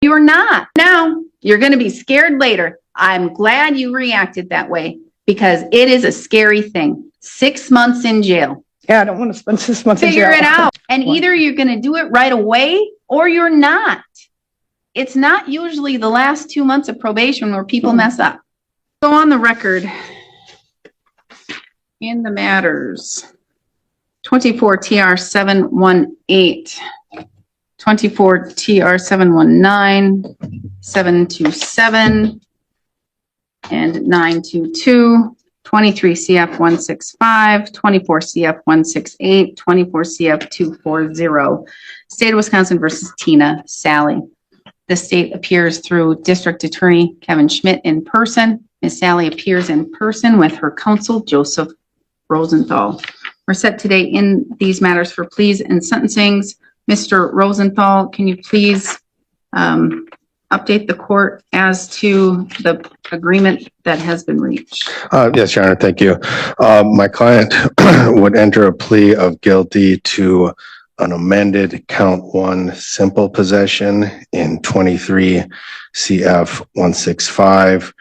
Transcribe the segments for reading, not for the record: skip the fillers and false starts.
You're not. Now, you're going to be scared later. I'm glad you reacted that way because it is a scary thing. 6 months in jail. Yeah, I don't want to spend 6 months in jail. Figure it out. And either you're going to do it right away or you're not. It's not usually the last 2 months of probation where people mess up. Go on the record in the matters. 24 TR 718, 24 TR 719, 727, and 922. 23 CF 165, 24 CF 168, 24 CF 240. State of Wisconsin versus Tina Sally. The state appears through District Attorney Kevin Schmidt in person. Ms. Sally appears in person with her counsel, Joseph Rosenthal. We're set today in these matters for pleas and sentencings. Mr. Rosenthal, can you please update the court as to the agreement that has been reached? Yes, Your Honor, thank you. My client would enter a plea of guilty to an amended count 1 simple possession in 23 CF 165.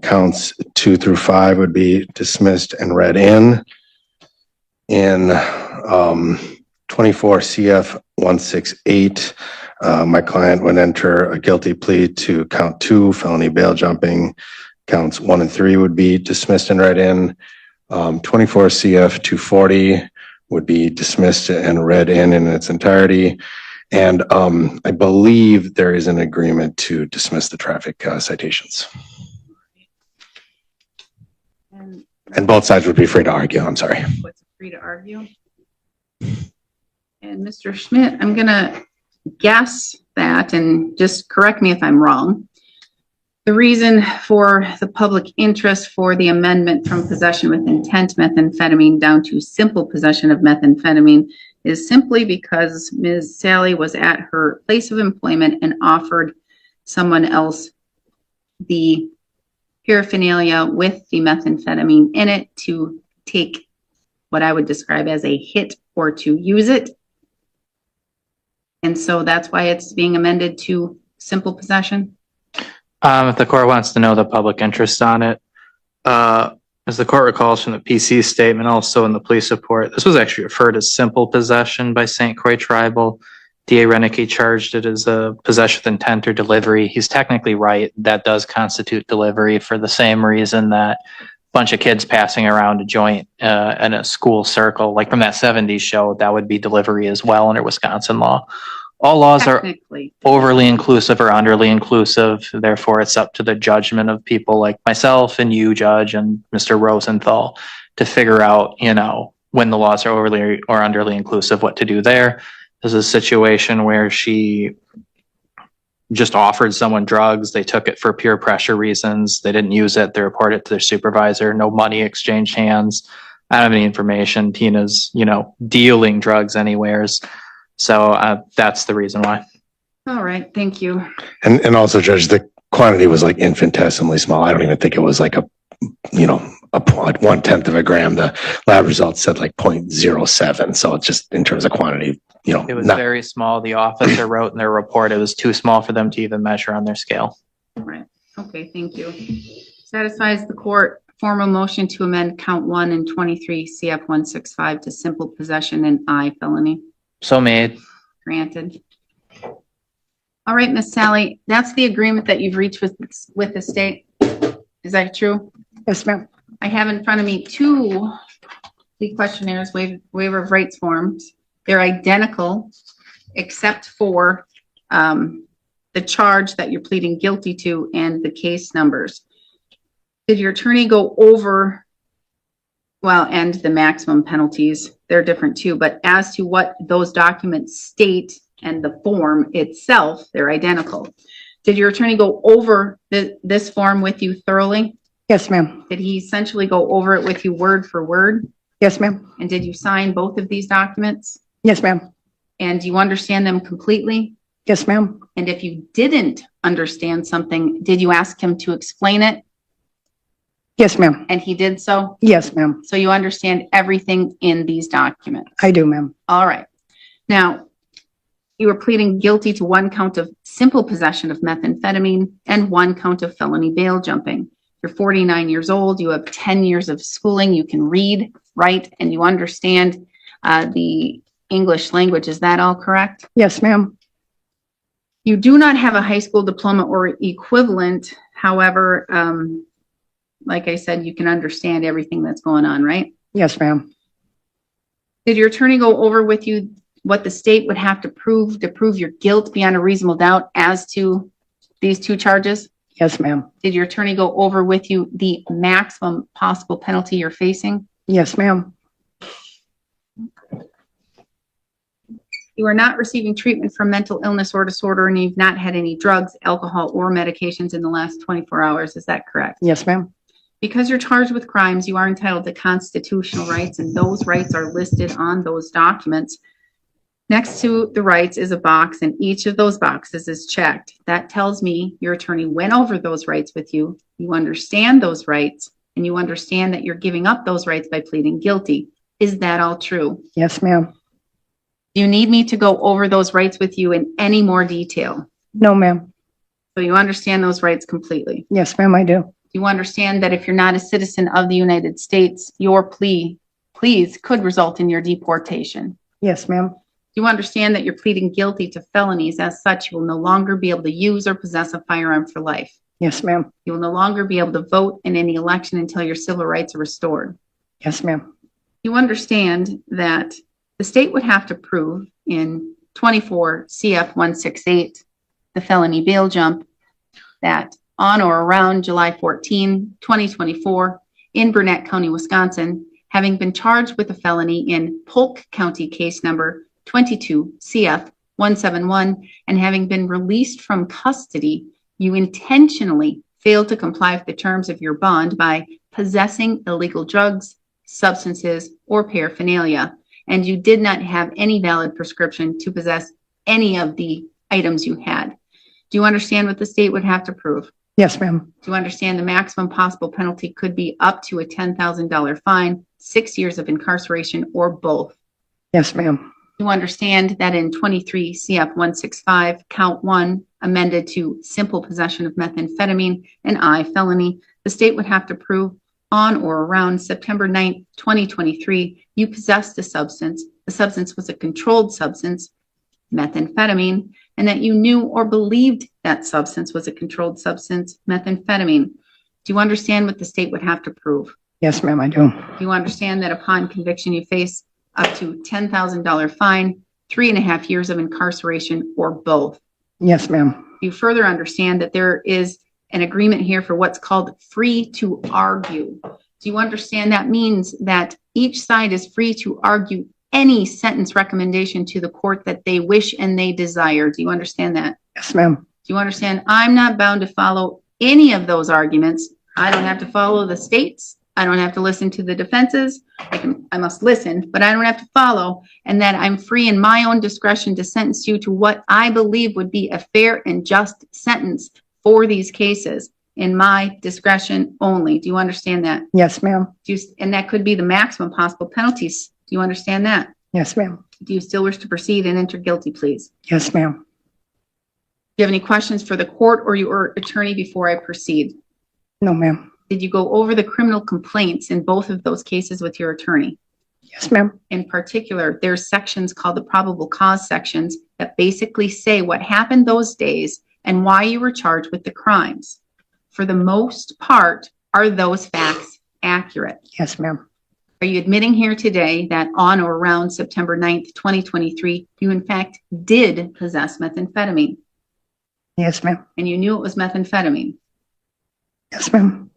Counts 2 through 5 would be dismissed and read in. In 24 CF 168, my client would enter a guilty plea to count 2, felony bail jumping. Counts 1 and 3 would be dismissed and read in. 24 CF 240 would be dismissed and read in its entirety. And I believe there is an agreement to dismiss the traffic citations. And both sides would be free to argue. I'm sorry. What's free to argue? And Mr. Schmidt, I'm going to guess that, and just correct me if I'm wrong, the reason for the public interest for the amendment from possession with intent methamphetamine down to simple possession of methamphetamine is simply because Ms. Sally was at her place of employment and offered someone else the paraphernalia with the methamphetamine in it to take what I would describe as a hit or to use it. And so that's why it's being amended to simple possession. If the court wants to know the public interest on it, as the court recalls from the PC statement, also in the police report, this was actually referred as simple possession by St. Croix Tribal. DA Renicky charged it as a possession with intent or delivery. He's technically right. That does constitute delivery for the same reason that a bunch of kids passing around a joint in a school circle, like from that 70s show, that would be delivery as well under Wisconsin law. All laws are overly inclusive or underly inclusive. Therefore, it's up to the judgment of people like myself and you, Judge, and Mr. Rosenthal to figure out, you know, when the laws are overly or underly inclusive, what to do there. This is a situation where she just offered someone drugs. They took it for peer pressure reasons. They didn't use it. They reported it to their supervisor. No money exchanged hands. I don't have any information. Tina's, you know, dealing drugs anywheres. So that's the reason why. All right. Thank you. And also, Judge, the quantity was like infinitesimally small. I don't even think it was like a, you know, a 1/10 of a gram. The lab results said like 0.07. So it's just in terms of quantity, you know, it was very small. The officer wrote in their report it was too small for them to even measure on their scale. Right. Okay. Thank you. Satisfies the court. Formal motion to amend count 1 and 23 CF 165 to simple possession and I felony. So made. Granted. All right, Miss Sally, that's the agreement that you've reached with the state. Is that true? Yes, ma'am. I have in front of me 2 plea questionnaires, waiver of rights forms. They're identical, except for the charge that you're pleading guilty to and the case numbers. Did your attorney go over, well, and the maximum penalties? They're different too, but as to what those documents state and the form itself, they're identical. Did your attorney go over this form with you thoroughly? Yes, ma'am. Did he essentially go over it with you word for word? Yes, ma'am. And did you sign both of these documents? Yes, ma'am. And do you understand them completely? Yes, ma'am. And if you didn't understand something, did you ask him to explain it? Yes, ma'am. And he did so? Yes, ma'am. So you understand everything in these documents? I do, ma'am. All right. Now, You are pleading guilty to 1 count of simple possession of methamphetamine and 1 count of felony bail jumping. You're 49 years old. You have 10 years of schooling. You can read, write, and you understand the English language. Is that all correct? Yes, ma'am. You do not have a high school diploma or equivalent. However, like I said, you can understand everything that's going on, right? Yes, ma'am. Did your attorney go over with you what the state would have to prove your guilt beyond a reasonable doubt as to these 2 charges? Yes, ma'am. Did your attorney go over with you the maximum possible penalty you're facing? Yes, ma'am. You are not receiving treatment for mental illness or disorder, and you've not had any drugs, alcohol, or medications in the last 24 hours. Is that correct? Yes, ma'am. Because you're charged with crimes, you are entitled to constitutional rights, and those rights are listed on those documents. Next to the rights is a box, and each of those boxes is checked. That tells me your attorney went over those rights with you. You understand those rights, and you understand that you're giving up those rights by pleading guilty. Is that all true? Yes, ma'am. Do you need me to go over those rights with you in any more detail? No, ma'am. So you understand those rights completely. Yes, ma'am, I do. You understand that if you're not a citizen of the United States, your pleas could result in your deportation. Yes, ma'am. You understand that you're pleading guilty to felonies. As such, you will no longer be able to use or possess a firearm for life. Yes, ma'am. You will no longer be able to vote in any election until your civil rights are restored. Yes, ma'am. You understand that the state would have to prove in 24 CF 168, the felony bail jump, that on or around July 14, 2024, in Burnett County, Wisconsin, having been charged with a felony in Polk County case number 22 CF 171, and having been released from custody, you intentionally failed to comply with the terms of your bond by possessing illegal drugs, substances, or paraphernalia, and you did not have any valid prescription to possess any of the items you had. Do you understand what the state would have to prove? Yes, ma'am. Do you understand the maximum possible penalty could be up to a $10,000 fine, 6 years of incarceration, or both? Yes, ma'am. You understand that in 23 CF 165, count 1, amended to simple possession of methamphetamine, an I felony, the state would have to prove on or around September 9th, 2023, you possessed a substance. The substance was a controlled substance, methamphetamine, and that you knew or believed that substance was a controlled substance, methamphetamine. Do you understand what the state would have to prove? Yes, ma'am, I do. Do you understand that upon conviction, you face up to $10,000 fine, 3.5 years of incarceration, or both? Yes, ma'am. You further understand that there is an agreement here for what's called free to argue. Do you understand that means that each side is free to argue any sentence recommendation to the court that they wish and they desire? Do you understand that? Yes, ma'am. Do you understand I'm not bound to follow any of those arguments? I don't have to follow the states. I don't have to listen to the defenses. I must listen, but I don't have to follow, and that I'm free in my own discretion to sentence you to what I believe would be a fair and just sentence for these cases in my discretion only. Do you understand that? Yes, ma'am. And that could be the maximum possible penalties. Do you understand that? Yes, ma'am. Do you still wish to proceed and enter guilty pleas? Yes, ma'am. Do you have any questions for the court or your attorney before I proceed? No, ma'am. Did you go over the criminal complaints in both of those cases with your attorney? Yes, ma'am. In particular, there's sections called the probable cause sections that basically say what happened those days and why you were charged with the crimes. For the most part, are those facts accurate? Yes, ma'am. Are you admitting here today that on or around September 9th, 2023, you in fact did possess methamphetamine? Yes, ma'am. And you knew it was methamphetamine? Yes, ma'am.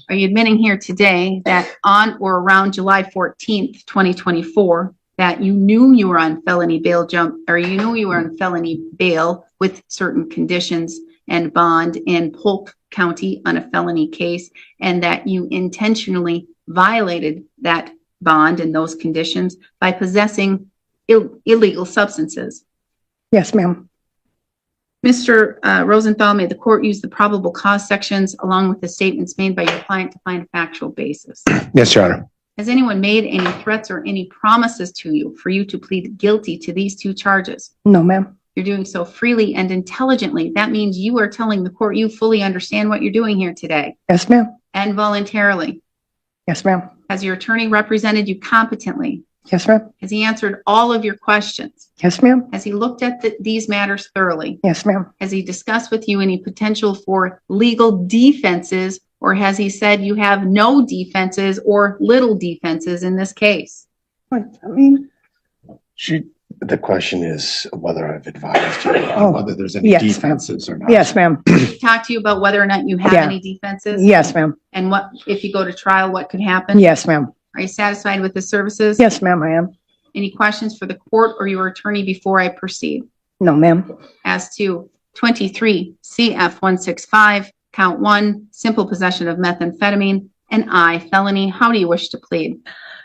Are you admitting here today that on or around July 14th, 2024, that you knew you were on felony bail felony bail with certain conditions and bond in Polk County on a felony case, and that you intentionally violated that bond and those conditions by possessing illegal substances? Yes, ma'am. Mr. Rosenthal, may the court use the probable cause sections along with the statements made by your client to find a factual basis? Yes, Your Honor. Has anyone made any threats or any promises to you for you to plead guilty to these two charges? No, ma'am. You're doing so freely and intelligently. That means you are telling the court you fully understand what you're doing here today Yes, ma'am. and voluntarily. Yes, ma'am. Has your attorney represented you competently? Yes, ma'am. Has he answered all of your questions? Yes, ma'am. Has he looked at these matters thoroughly? Yes, ma'am. Has he discussed with you any potential for legal defenses, or has he said you have no defenses or little defenses in this case? The question is whether I've advised you Oh, on whether there's any yes, ma'am. defenses or not. Yes, ma'am. He talked to you about whether or not you have Yeah. any defenses? Yes, ma'am. And what, if you go to trial, what could happen? Yes, ma'am. Are you satisfied with the services? Yes, ma'am, I am. Any questions for the court or your attorney before I proceed? No, ma'am. As to 23 CF 165, count 1, simple possession of methamphetamine, and I, felony, how do you wish to plead?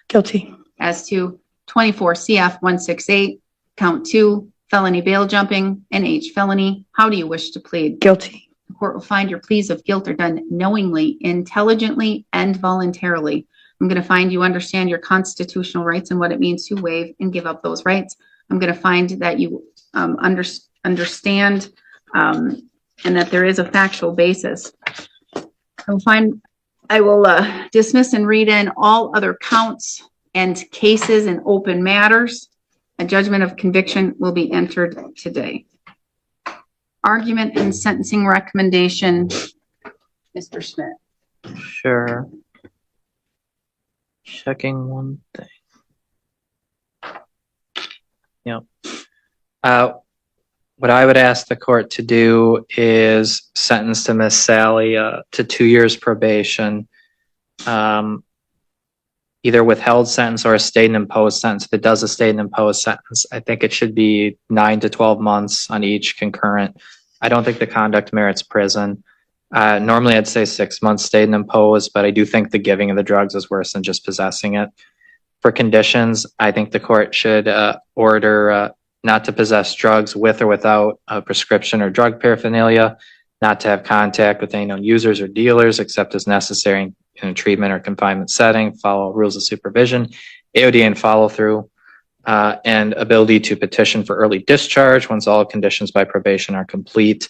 Guilty. As to 24 CF 168, count 2, felony bail jumping, and H, felony, how do you wish to plead? Guilty. The court will find your pleas of guilt are done knowingly, intelligently, and voluntarily. I'm going to find you understand your constitutional rights and what it means to waive and give up those rights. I'm going to find that you understand and that there is a factual basis. I will dismiss and read in all other counts and cases and open matters. A judgment of conviction will be entered today. Argument and sentencing recommendation, Mr. Schmidt. Sure. Checking one thing. Yep. What I would ask the court to do is sentence to Miss Sally to 2 years probation, either withheld sentence or a state and imposed sentence. If it does a state and imposed sentence, I think it should be 9 to 12 months on each concurrent. I don't think the conduct merits prison. Normally I'd say 6 months state and imposed, but I do think the giving of the drugs is worse than just possessing it. For conditions, I think the court should order not to possess drugs with or without a prescription or drug paraphernalia, not to have contact with any known users or dealers except as necessary in a treatment or confinement setting, follow rules of supervision, AOD and follow through, and ability to petition for early discharge once all conditions by probation are complete.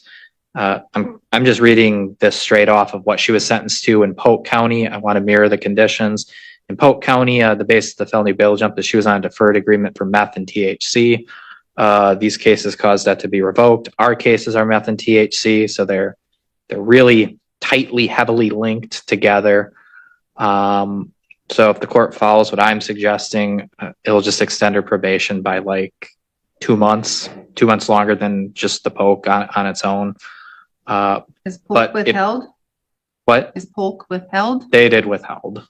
I'm just reading this straight off of what she was sentenced to in Polk County. I want to mirror the conditions. In Polk County, the basis of the felony bail jump is she was on a deferred agreement for meth and THC. These cases caused that to be revoked. Our cases are meth and THC, so they're really tightly, heavily linked together. So if the court follows what I'm suggesting, it'll just extend her probation by like 2 months longer than just the Polk on its own. Is Polk withheld? What? Is Polk withheld? They did withheld.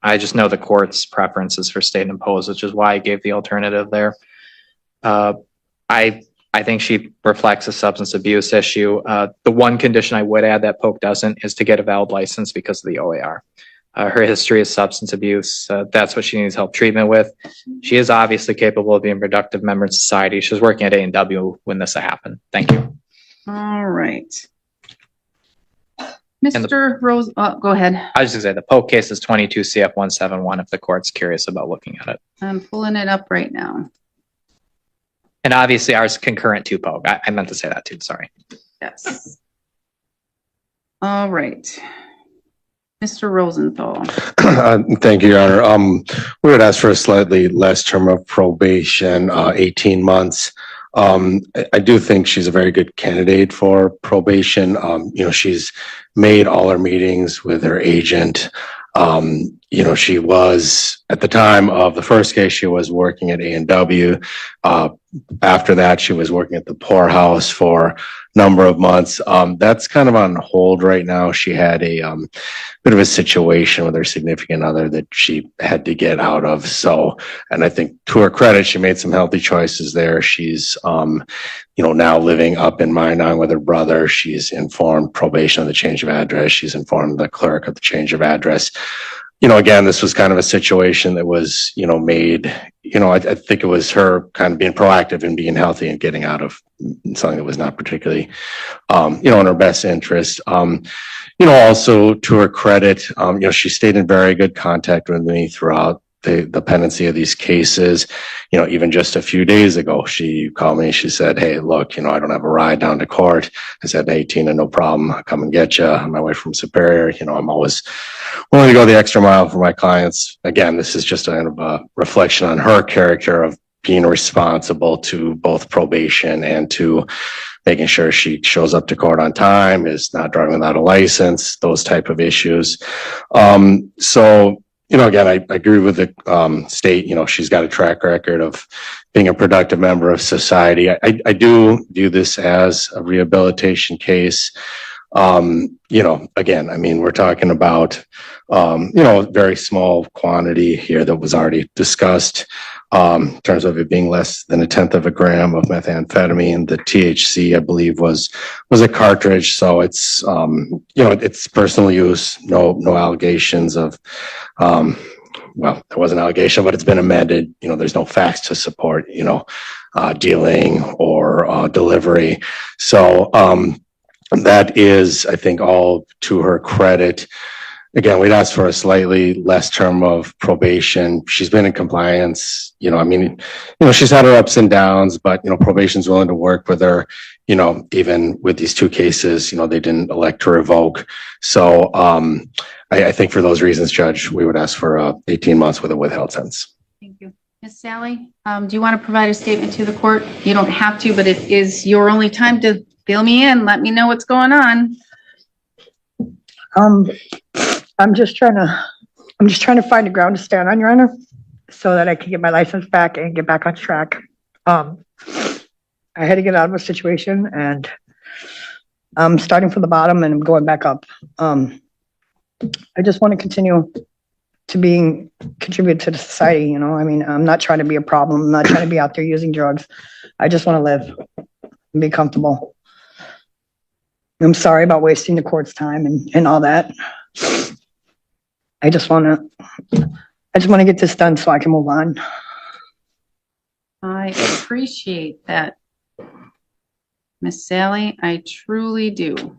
I just know the court's preferences for state and imposed, which is why I gave the alternative there. I think she reflects a substance abuse issue. The one condition I would add that Polk doesn't is to get a valid license because of the OAR. Her history is substance abuse. That's what she needs help treatment with. She is obviously capable of being a productive member in society. She was working at A&W when this happened. Thank you. All right. Mr. Rose, go ahead. I was just gonna say the Polk case is 22 CF 171 if the court's curious about looking at it. I'm pulling it up right now. And obviously ours concurrent to Polk. I meant to say that too, sorry. Yes. All right. Mr. Rosenthal. Thank you, Your Honor. We would ask for a slightly less term of probation, 18 months. I do think she's a very good candidate for probation. She's made all her meetings with her agent. She was, at the time of the first case, she was working at A&W. After that, she was working at the poorhouse for a number of months. That's kind of on hold right now. She had a bit of a situation with her significant other that she had to get out of. And I think to her credit, she made some healthy choices there. She's, now living up in Minong with her brother. She's informed probation of the change of address. She's informed the clerk of the change of address. Again, this was kind of a situation that was, made, I think it was her kind of being proactive and being healthy and getting out of something that was not particularly, in her best interest. Also to her credit, she stayed in very good contact with me throughout the pendency of these cases. Even just a few days ago, she called me. She said, "Hey, look, I don't have a ride down to court." I said, "Hey, Tina, no problem. I'll come and get you. I'm on my way from Superior." I'm always willing to go the extra mile for my clients. Again, this is just a reflection on her character of being responsible to both probation and to making sure she shows up to court on time, is not driving without a license, those type of issues. Again, I agree with the state. She's got a track record of being a productive member of society. I do view this as a rehabilitation case. Again, we're talking about, a very small quantity here that was already discussed. In terms of it being less than 1/10 of a gram of methamphetamine. The THC, I believe, was a cartridge. So it's, it's personal use, no allegations of, well, there was an allegation, but it's been amended. There's no facts to support, dealing or delivery. So that is, I think, all to her credit. Again, we'd asked for a slightly less term of probation. She's been in compliance. She's had her ups and downs, but, probation's willing to work with her. Even with these two cases, they didn't elect to revoke. So I think for those reasons, Judge, we would ask for 18 months with a withheld sentence. Thank you. Ms. Sally, do you want to provide a statement to the court? You don't have to, but it is your only time to fill me in. Let me know what's going on. I'm just trying to find a ground to stand on, Your Honor, so that I can get my license back and get back on track. I had to get out of a situation, and I'm starting from the bottom and I'm going back up. I just want to continue to contribute to the society. I'm not trying to be a problem. I'm not trying to be out there using drugs. I just want to live and be comfortable. I'm sorry about wasting the court's time and all that. I just want to get this done so I can move on. I appreciate that, Miss Sally. I truly do.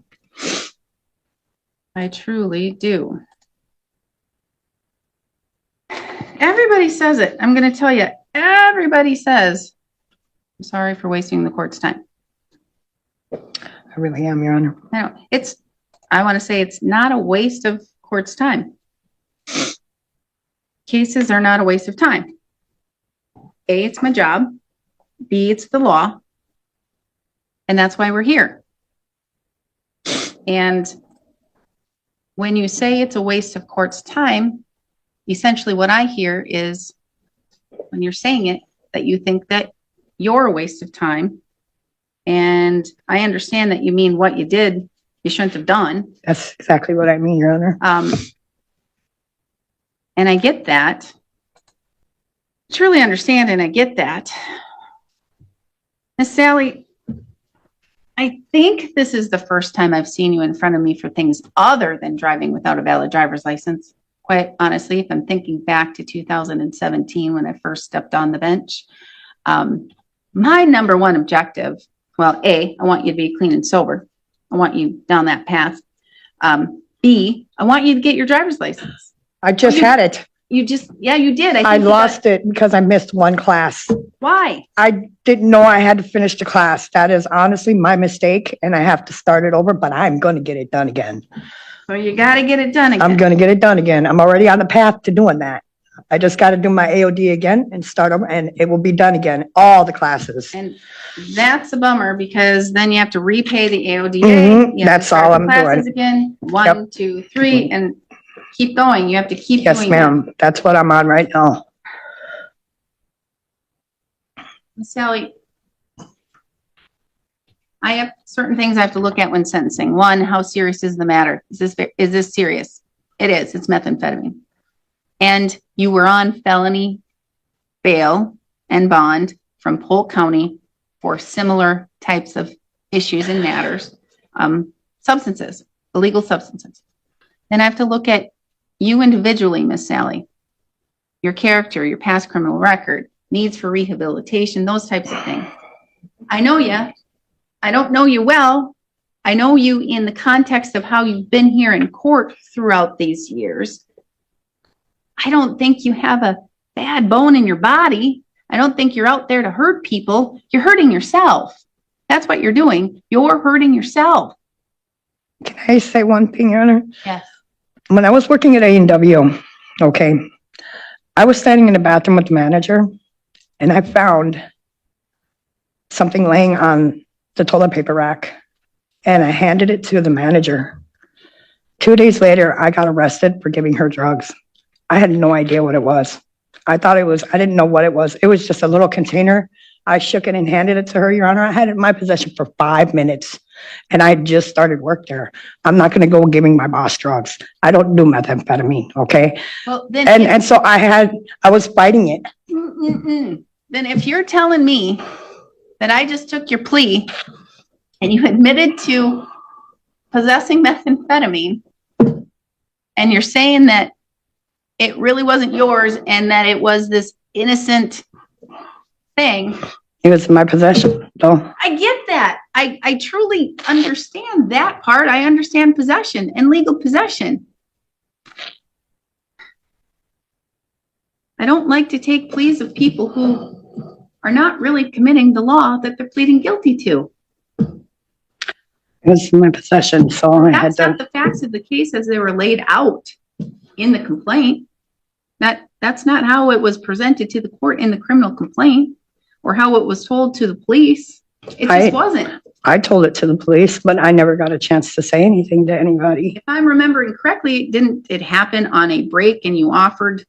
I truly do. Everybody says it. I'm going to tell you, everybody says, I'm sorry for wasting the court's time. I really am, Your Honor. I want to say it's not a waste of court's time. Cases are not a waste of time. A, it's my job. B, it's the law. And that's why we're here. And when you say it's a waste of court's time, essentially what I hear is, when you're saying it, that you think that you're a waste of time. And I understand that you mean what you did, you shouldn't have done. That's exactly what I mean, Your Honor. And I get that. Truly understand, and I get that. Miss Sally, I think this is the first time I've seen you in front of me for things other than driving without a valid driver's license. Quite honestly, if I'm thinking back to 2017 when I first stepped on the bench, my number one objective, well, A, I want you to be clean and sober. I want you down that path. B, I want you to get your driver's license. I just had it. You did. I lost it because I missed one class. Why? I didn't know I had to finish the class. That is honestly my mistake, and I have to start it over, but I'm going to get it done again. So you got to get it done again. I'm going to get it done again. I'm already on the path to doing that. I just got to do my AOD again and start over, and it will be done again. All the classes. And that's a bummer because then you have to repay the AODA. Mhm, You have that's to start all the I'm classes doing. again. 1, 2, 3, and keep going. You have to keep Yes, doing ma'am. That's what I'm on right now. that. Sally, I have certain things I have to look at when sentencing. One, how serious is the matter? Is this serious? It is. It's methamphetamine. And you were on felony bail and bond from Polk County for similar types of issues and matters, substances, illegal substances. Then I have to look at you individually, Miss Sally, your character, your past criminal record, needs for rehabilitation, those types of things. I know you. I don't know you well. I know you in the context of how you've been here in court throughout these years. I don't think you have a bad bone in your body. I don't think you're out there to hurt people. You're hurting yourself. That's what you're doing. You're hurting yourself. Can I say one thing, Your Honor? Yes. When I was working at A&W, okay, I was standing in the bathroom with the manager, and I found something laying on the toilet paper rack, and I handed it to the manager. 2 days later, I got arrested for giving her drugs. I had no idea what it was. I didn't know what it was. It was just a little container. I shook it and handed it to her, Your Honor. I had it in my possession for 5 minutes, and I just started work there. I'm not going to go giving my boss drugs. I don't do methamphetamine, okay? Well, then, And so I was fighting it. then if you're telling me that I just took your plea and you admitted to possessing methamphetamine, and you're saying that it really wasn't yours and that it was this innocent thing. It was in my possession, though. I get that. I truly understand that part. I understand possession and legal possession. I don't like to take pleas of people who are not really committing the law that they're pleading guilty to. It was in my possession, so I had That's not to. the facts of the case as they were laid out in the complaint. That's not how it was presented to the court in the criminal complaint or how it was told to the police. It just wasn't. I told it to the police, but I never got a chance to say anything to anybody. If I'm remembering correctly, didn't it happen on a break and you offered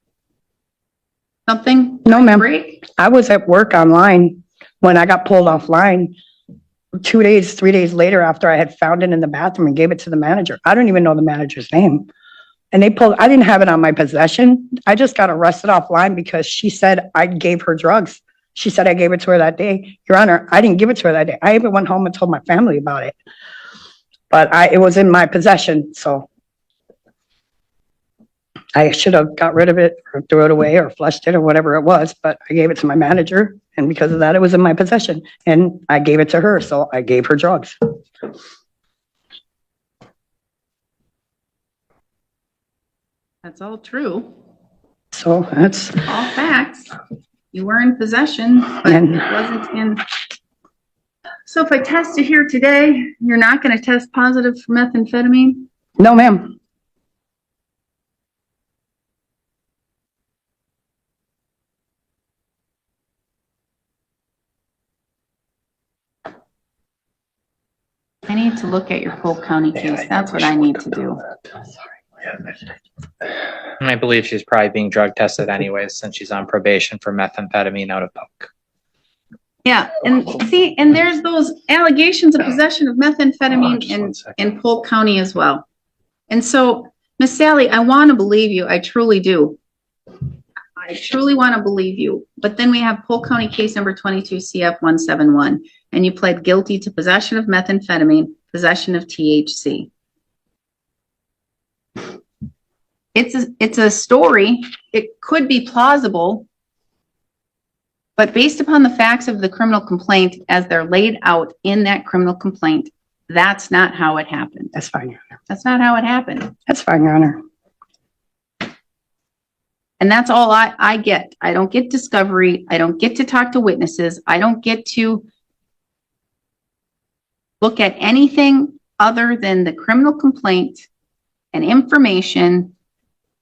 something? No, ma'am. Break? I was at work online when I got pulled offline 2 days, 3 days later after I had found it in the bathroom and gave it to the manager. I don't even know the manager's name. And I didn't have it on my possession. I just got arrested offline because she said I gave her drugs. She said I gave it to her that day. Your Honor, I didn't give it to her that day. I even went home and told my family about it. But it was in my possession, so I should have got rid of it or threw it away or flushed it or whatever it was, but I gave it to my manager, and because of that, it was in my possession. And I gave it to her, so I gave her drugs. That's all true. So that's, All facts. You were in possession, but And- it wasn't in. So if I test you here today, you're not going to test positive for methamphetamine? no, ma'am. I need to look at your Polk County case. That's what I need to do. And I believe she's probably being drug tested anyways, since she's on probation for methamphetamine out of Polk. Yeah, and see, and there's those allegations of possession of methamphetamine in Polk County as well. And so, Miss Sally, I want to believe you. I truly do. I truly want to believe you. But then we have Polk County case number 22 CF 171, and you pled guilty to possession of methamphetamine, possession of THC. It's a story. It could be plausible, but based upon the facts of the criminal complaint as they're laid out in that criminal complaint, that's not how it happened. That's fine, Your Honor. That's not how it happened. That's fine, Your Honor. And that's all I get. I don't get discovery. I don't get to talk to witnesses. I don't get to look at anything other than the criminal complaint and information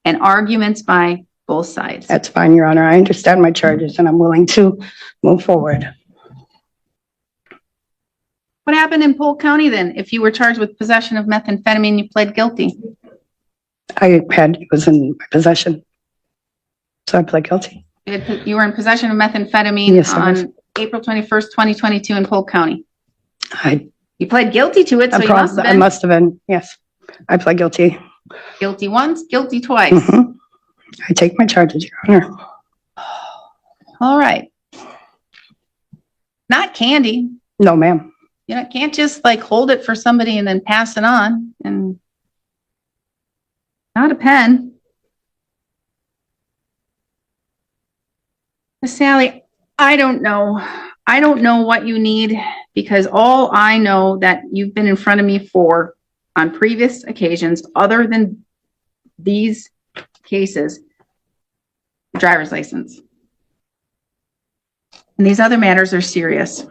and arguments by both sides. That's fine, Your Honor. I understand my charges and I'm willing to move forward. What happened in Polk County then? If you were charged with possession of methamphetamine, you pled guilty. It was in my possession. So I pled guilty. You were in possession of methamphetamine Yes, I was. on April 21st, 2022 in Polk County. I You pled guilty to it, so you must have I been must have been, yes. I pled guilty. guilty once, guilty twice. Mhm. I take my charges, Your Honor. All right. Not candy. No, ma'am. You know, can't just like hold it for somebody and then pass it on, and not a pen. Miss Sally, I don't know. I don't know what you need, because all I know that you've been in front of me for on previous occasions, other than these cases, driver's license. And these other matters are serious.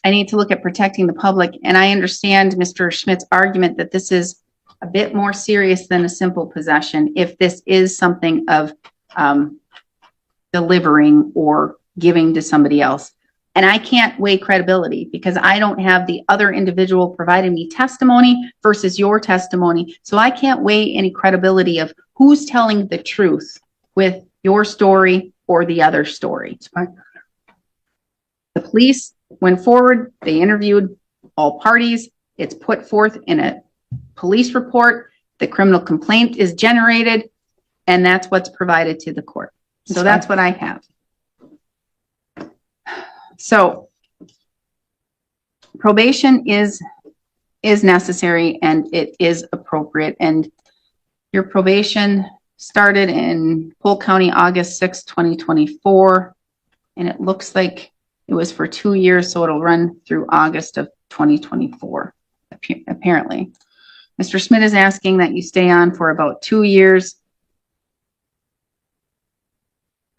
I need to look at protecting the public, and I understand Mr. Schmidt's argument that this is a bit more serious than a simple possession if this is something of delivering or giving to somebody else. And I can't weigh credibility because I don't have the other individual providing me testimony versus your testimony. So I can't weigh any credibility of who's telling the truth with your story or the other story. The police went forward, they interviewed all parties, it's put forth in a police report, the criminal complaint is generated, and that's what's provided to the court. So that's what I have. So probation is necessary and it is appropriate. And your probation started in Polk County, August 6, 2024. And it looks like it was for 2 years, so it'll run through August of 2024, apparently. Mr. Schmidt is asking that you stay on for about 2 years.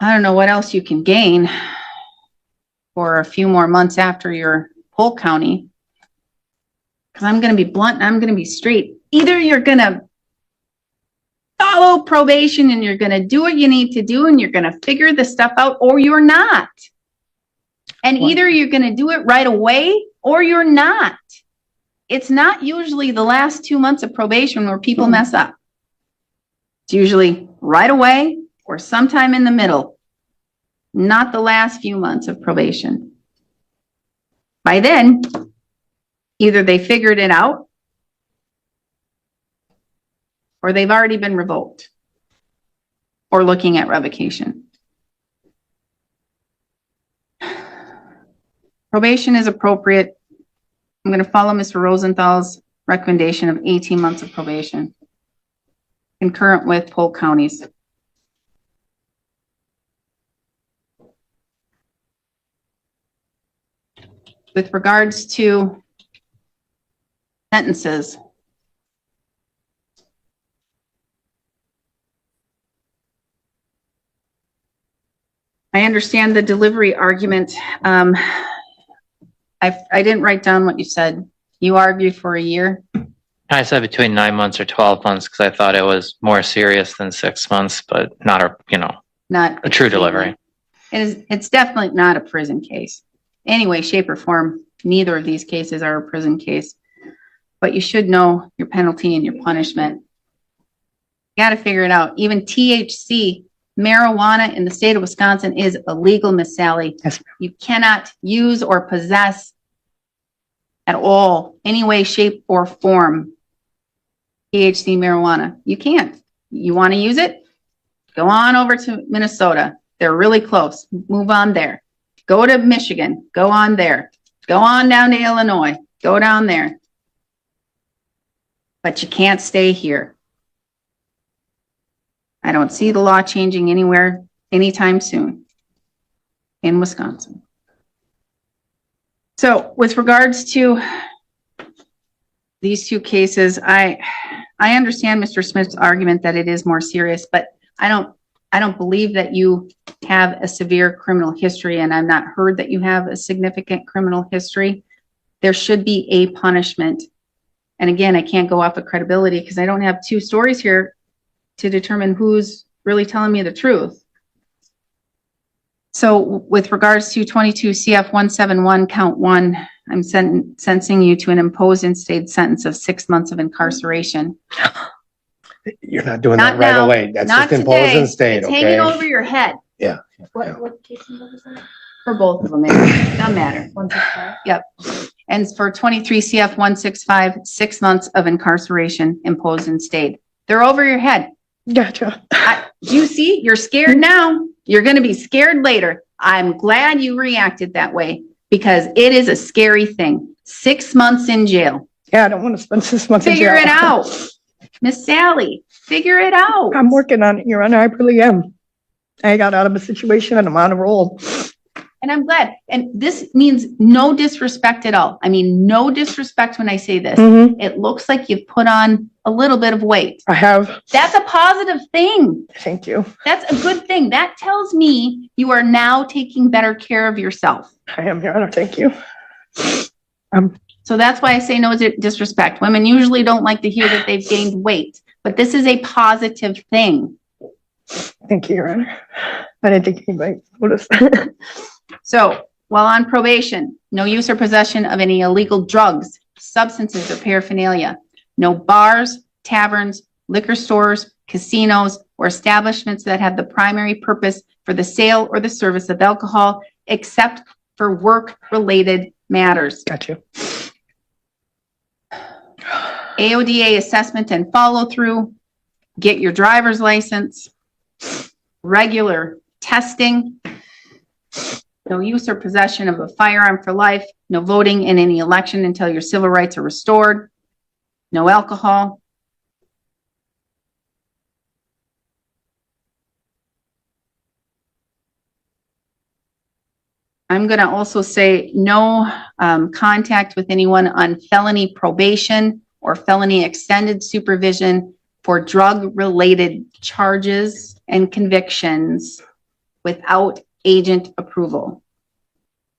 I don't know what else you can gain for a few more months after your Polk County. Because I'm going to be blunt and I'm going to be straight. Either you're going to follow probation and you're going to do what you need to do and you're going to figure the stuff out, or you're not. And either you're going to do it right away or you're not. It's not usually the last 2 months of probation where people mess up. It's usually right away or sometime in the middle, not the last few months of probation. By then, either they figured it out or they've already been revoked or looking at revocation. Probation is appropriate. I'm going to follow Mr. Rosenthal's recommendation of 18 months of probation, concurrent with Polk counties. With regards to sentences, I understand the delivery argument. I didn't write down what you said. You argued for a year. I said between 9 months or 12 months because I thought it was more serious than 6 months, but not a true delivery. It's definitely not a prison case. Any way, shape, or form, neither of these cases are a prison case. But you should know your penalty and your punishment. You got to figure it out. Even THC, marijuana in the state of Wisconsin is illegal, Miss Sally. Yes. You cannot use or possess at all, any way, shape, or form, THC marijuana. You can't. You want to use it? Go on over to Minnesota. They're really close. Move on there. Go to Michigan. Go on there. Go on down to Illinois. Go down there. But you can't stay here. I don't see the law changing anywhere anytime soon in Wisconsin. So with regards to these two cases, I understand Mr. Smith's argument that it is more serious, but I don't believe that you have a severe criminal history, and I've not heard that you have a significant criminal history. There should be a punishment. And again, I can't go off of credibility because I don't have two stories here to determine who's really telling me the truth. So with regards to 22 CF 171 count 1, I'm sentencing you to an imposed and stayed sentence of 6 months of incarceration. You're not doing Not that right now, away. That's not just imposed today. and stayed, It's hanging okay? over your head. Yeah. What case number was that? For both of them, it doesn't matter. 165? Yep. And for 23 CF 165, 6 months of incarceration imposed and stayed. They're over your head. Gotcha. Do you see? You're scared now. You're going to be scared later. I'm glad you reacted that way because it is a scary thing. 6 months in jail. Yeah, I don't want to spend 6 months in jail. Figure it out. Miss Sally, figure it out. I'm working on it, Your Honor. I really am. I got out of a situation and I'm on a roll. And I'm glad. And this means no disrespect at all. I mean, no disrespect when I say this. Mhm. It looks like you've put on a little bit of weight. I have. That's a positive thing. Thank you. That's a good thing. That tells me you are now taking better care of yourself. I am, Your Honor. Thank you. So that's why I say no disrespect. Women usually don't like to hear that they've gained weight, but this is a positive thing. Thank you, Your Honor. I didn't think anybody noticed. So while on probation, no use or possession of any illegal drugs, substances, or paraphernalia. No bars, taverns, liquor stores, casinos, or establishments that have the primary purpose for the sale or the service of alcohol, except for work-related matters. Got you. AODA assessment and follow-through, get your driver's license, regular testing, no use or possession of a firearm for life, no voting in any election until your civil rights are restored, no alcohol. I'm going to also say no contact with anyone on felony probation or felony extended supervision for drug-related charges and convictions without agent approval,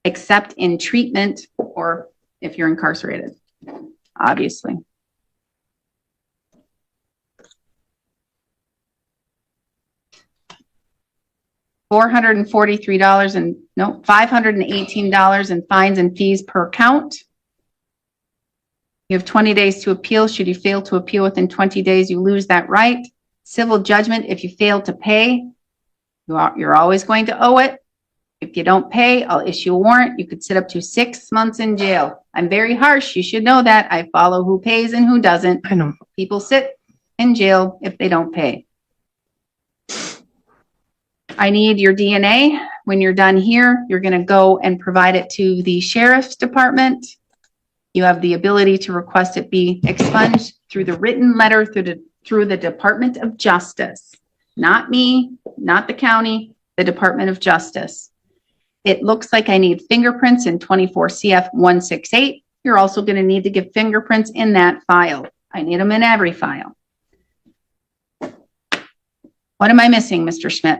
except in treatment or if you're incarcerated, obviously. $518 in fines and fees per count. You have 20 days to appeal. Should you fail to appeal within 20 days, you lose that right. Civil judgment, if you fail to pay, you're always going to owe it. If you don't pay, I'll issue a warrant. You could sit up to 6 months in jail. I'm very harsh. You should know that. I follow who pays and who doesn't. I know. People sit in jail if they don't pay. I need your DNA. When you're done here, you're going to go and provide it to the sheriff's department. You have the ability to request it be expunged through the written letter through the Department of Justice. Not me, not the county, the Department of Justice. It looks like I need fingerprints in 24 CF 168. You're also going to need to give fingerprints in that file. I need them in every file. What am I missing, Mr. Schmidt?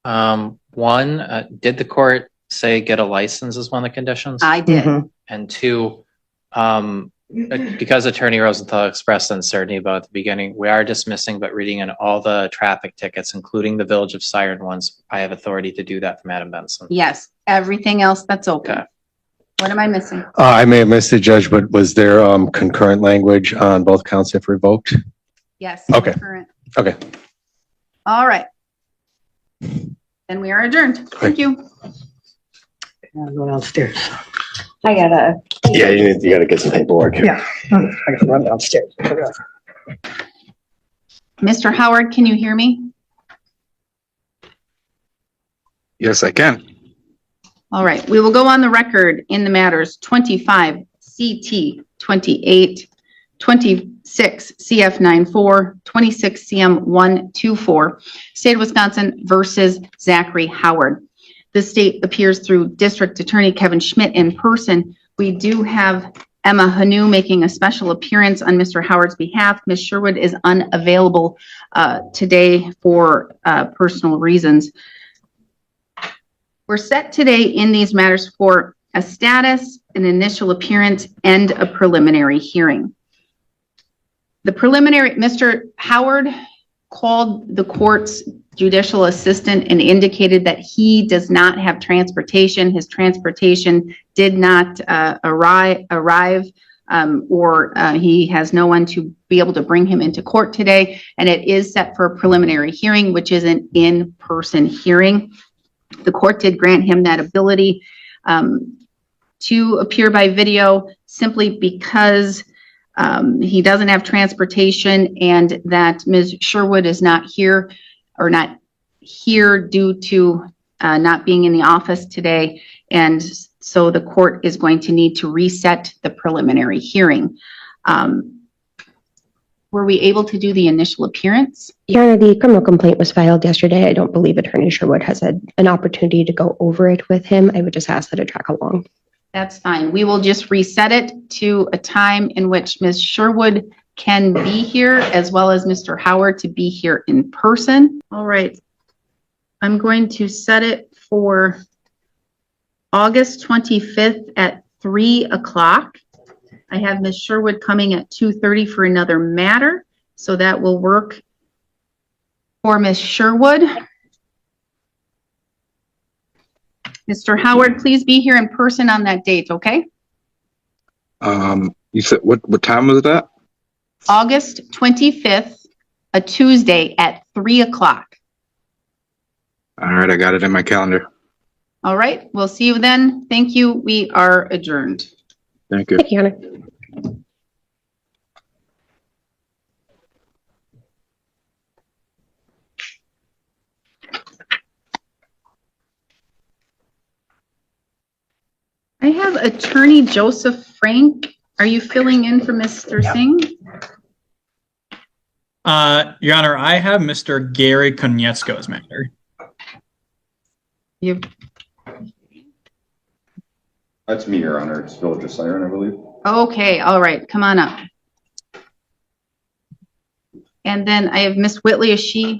One, did the court say get a license as one of the conditions? I did. Mhm. And two, because Attorney Rosenthal expressed uncertainty about the beginning, we are dismissing but reading in all the traffic tickets, including the Village of Siren ones. I have authority to do that from Madam Benson. Yes, everything else that's open. Okay. What am I missing? I may have missed it, Judge, but was there concurrent language on both counts if revoked? Yes. Okay. Current. Okay. All right. Then we are adjourned. Thank you. I'm going downstairs. I gotta. Yeah, you got to get some paperwork. Yeah. I gotta run downstairs. Mr. Howard, can you hear me? Yes, I can. All right, we will go on the record in the matters 25 CT 28, 26 CF 94, 26 CM 124, State of Wisconsin versus Zachary Howard. The state appears through District Attorney Kevin Schmidt in person. We do have Emma Hanu making a special appearance on Mr. Howard's behalf. Ms. Sherwood is unavailable today for personal reasons. We're set today in these matters for a status, an initial appearance, and a preliminary hearing. The preliminary, Mr. Howard called the court's judicial assistant and indicated that he does not have transportation. His transportation did not arrive, or he has no one to be able to bring him into court today. And it is set for a preliminary hearing, which is an in-person hearing. The court did grant him that ability to appear by video simply because he doesn't have transportation and that Ms. Sherwood is not here or not here due to not being in the office today. And so the court is going to need to reset the preliminary hearing. We're were we able to do the initial appearance? Your Honor, the criminal complaint was filed yesterday. I don't believe Attorney Sherwood has had an opportunity to go over it with him. I would just ask that it track along. That's fine. We will just reset it to a time in which Ms. Sherwood can be here, as well as Mr. Howard to be here in person. All right. I'm going to set it for August 25th at 3 o'clock. I have Ms. Sherwood coming at 2:30 for another matter, so that will work for Ms. Sherwood. Mr. Howard, please be here in person on that date, okay? You said what time was that? August 25th, a Tuesday at 3 o'clock. All right, I got it in my calendar. All right, we'll see you then. Thank you. We are adjourned. Thank you. Thank you, Your Honor. I have Attorney Joseph Frank. Are you filling in for Mr. Singh? Your Honor, I have Mr. Gary Konietzko's matter. You, That's me, Your Honor. It's Village of Siren, I believe. okay, all right, come on up. And then I have Miss Whitley. Is she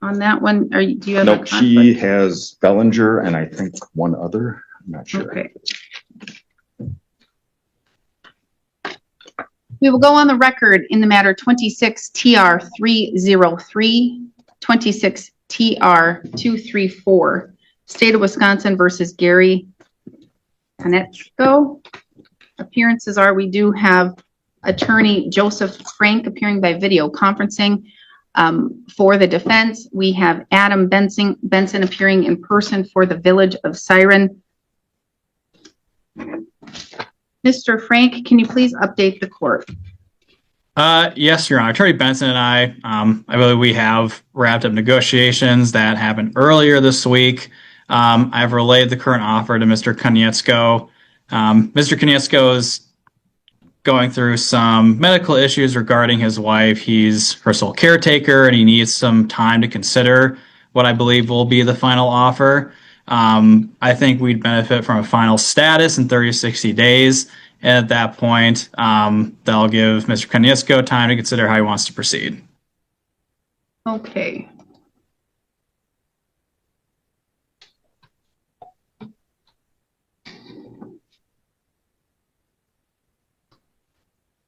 on that one? Do you have a Nope, she conflict? has Bellinger and I think one other. I'm not sure. Okay. We will go on the record in the matter 26 TR 303, 26 TR 234, State of Wisconsin versus Gary Konietzko. Appearances are, we do have Attorney Joseph Frank appearing by video conferencing for the defense. We have Adam Benson appearing in person for the Village of Siren. Mr. Frank, can you please update the court? Yes, Your Honor. Attorney Benson and I believe we have wrapped up negotiations that happened earlier this week. I've relayed the current offer to Mr. Konietzko. Mr. Konietzko is going through some medical issues regarding his wife. He's her sole caretaker, and he needs some time to consider what I believe will be the final offer. I think we'd benefit from a final status in 30 to 60 days. And at that point, that'll give Mr. Konietzko time to consider how he wants to proceed. Okay.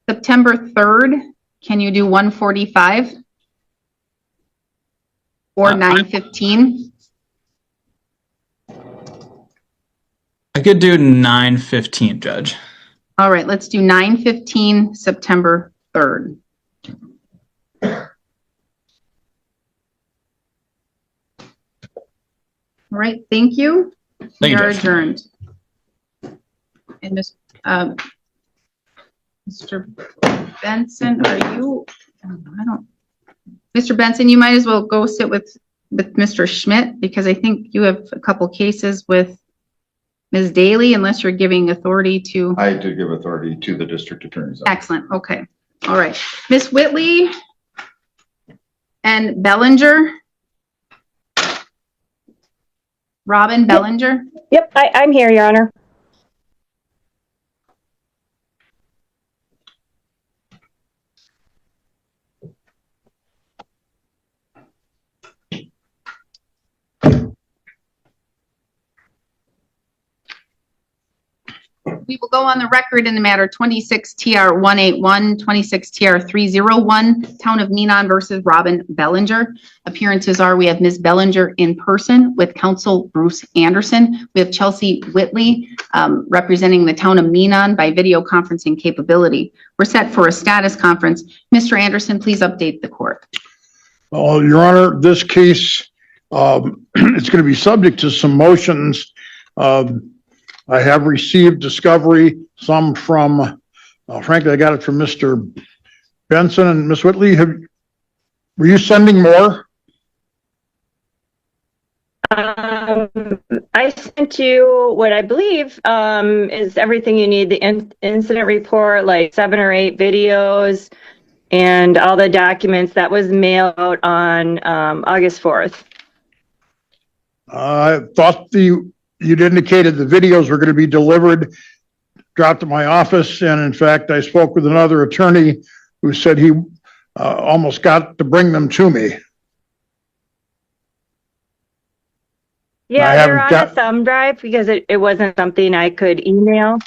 September 3rd, can you do 1:45? Or 9:15? I could do 9:15, Judge. All right, let's do 9:15, September 3rd. All right, thank you. Thank We you, are Judge. adjourned. And Mr. Benson, are you, Mr. Benson, you might as well go sit with Mr. Schmidt, because I think you have a couple cases with Ms. Daly, unless you're giving authority to. I did give authority to the district attorney's office. Excellent, okay, all right. Ms. Whitley and Bellinger. Robin Bellinger. Yep, I'm here, Your Honor. We will go on the record in the matter 26 TR 181, 26 TR 301, Town of Menon versus Robin Bellinger. Appearances are, we have Ms. Bellinger in person with counsel Bruce Anderson. We have Chelsea Whitley representing the Town of Menon by video conferencing capability. We're set for a status conference. Mr. Anderson, please update the court. Your Honor, this case, it's going to be subject to some motions. I have received discovery, some from, frankly, I got it from Mr. Benson and Ms. Whitley. Were you sending more? I sent you what I believe is everything you need, the incident report, like 7 or 8 videos, and all the documents that was mailed on August 4th. I thought you'd indicated the videos were going to be delivered, dropped at my office, and in fact, I spoke with another attorney who said he almost got to bring them to me. I Yeah, they're haven't on got- a thumb drive because it wasn't something I could email.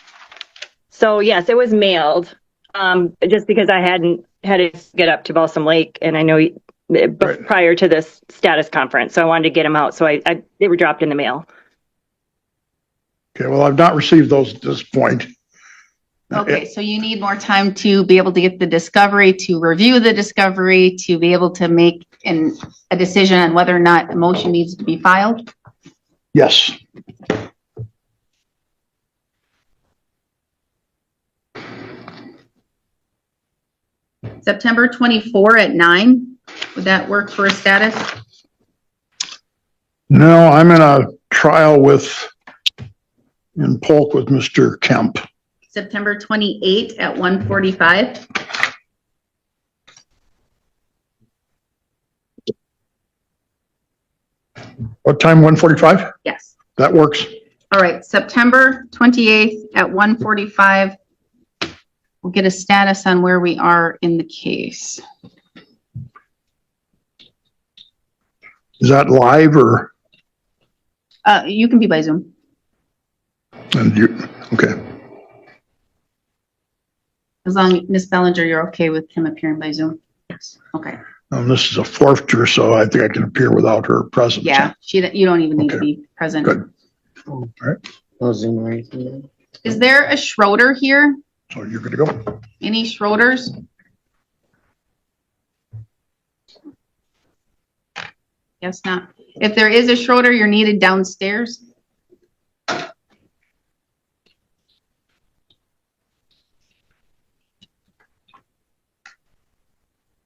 So yes, it was mailed. Just because I hadn't had to get up to Balsam Lake, and I know Right. prior to this status conference, so I wanted to get them out. So they were dropped in the mail. Okay, well, I've not received those at this point. Okay, so you need more time to be able to get the discovery, to review the discovery, to be able to make a decision on whether or not a motion needs to be filed? Yes. September 24 at 9, would that work for a status? No, I'm in a trial in Polk with Mr. Kemp. September 28 at 1:45? What time, 1:45? Yes. That works. All right, September 28th at 1:45. We'll get a status on where we are in the case. Is that live or, You can be by Zoom. and you, okay. As long, Ms. Bellinger, you're okay with him appearing by Zoom? Yes. Okay. This is a forfeiture, so I think I can appear without her presence. Yeah, you don't even need to Okay. be present. Good. All right, Is there a Schroeder here? so you're gonna go. Any Schroders? Guess not. If there is a Schroeder, you're needed downstairs.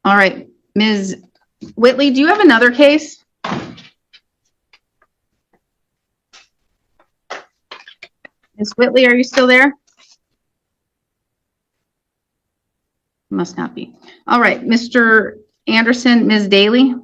All right, Ms. Whitley, do you have another case? Ms. Whitley, are you still there? Must not be. All right, Mr. Anderson, Ms. Daly?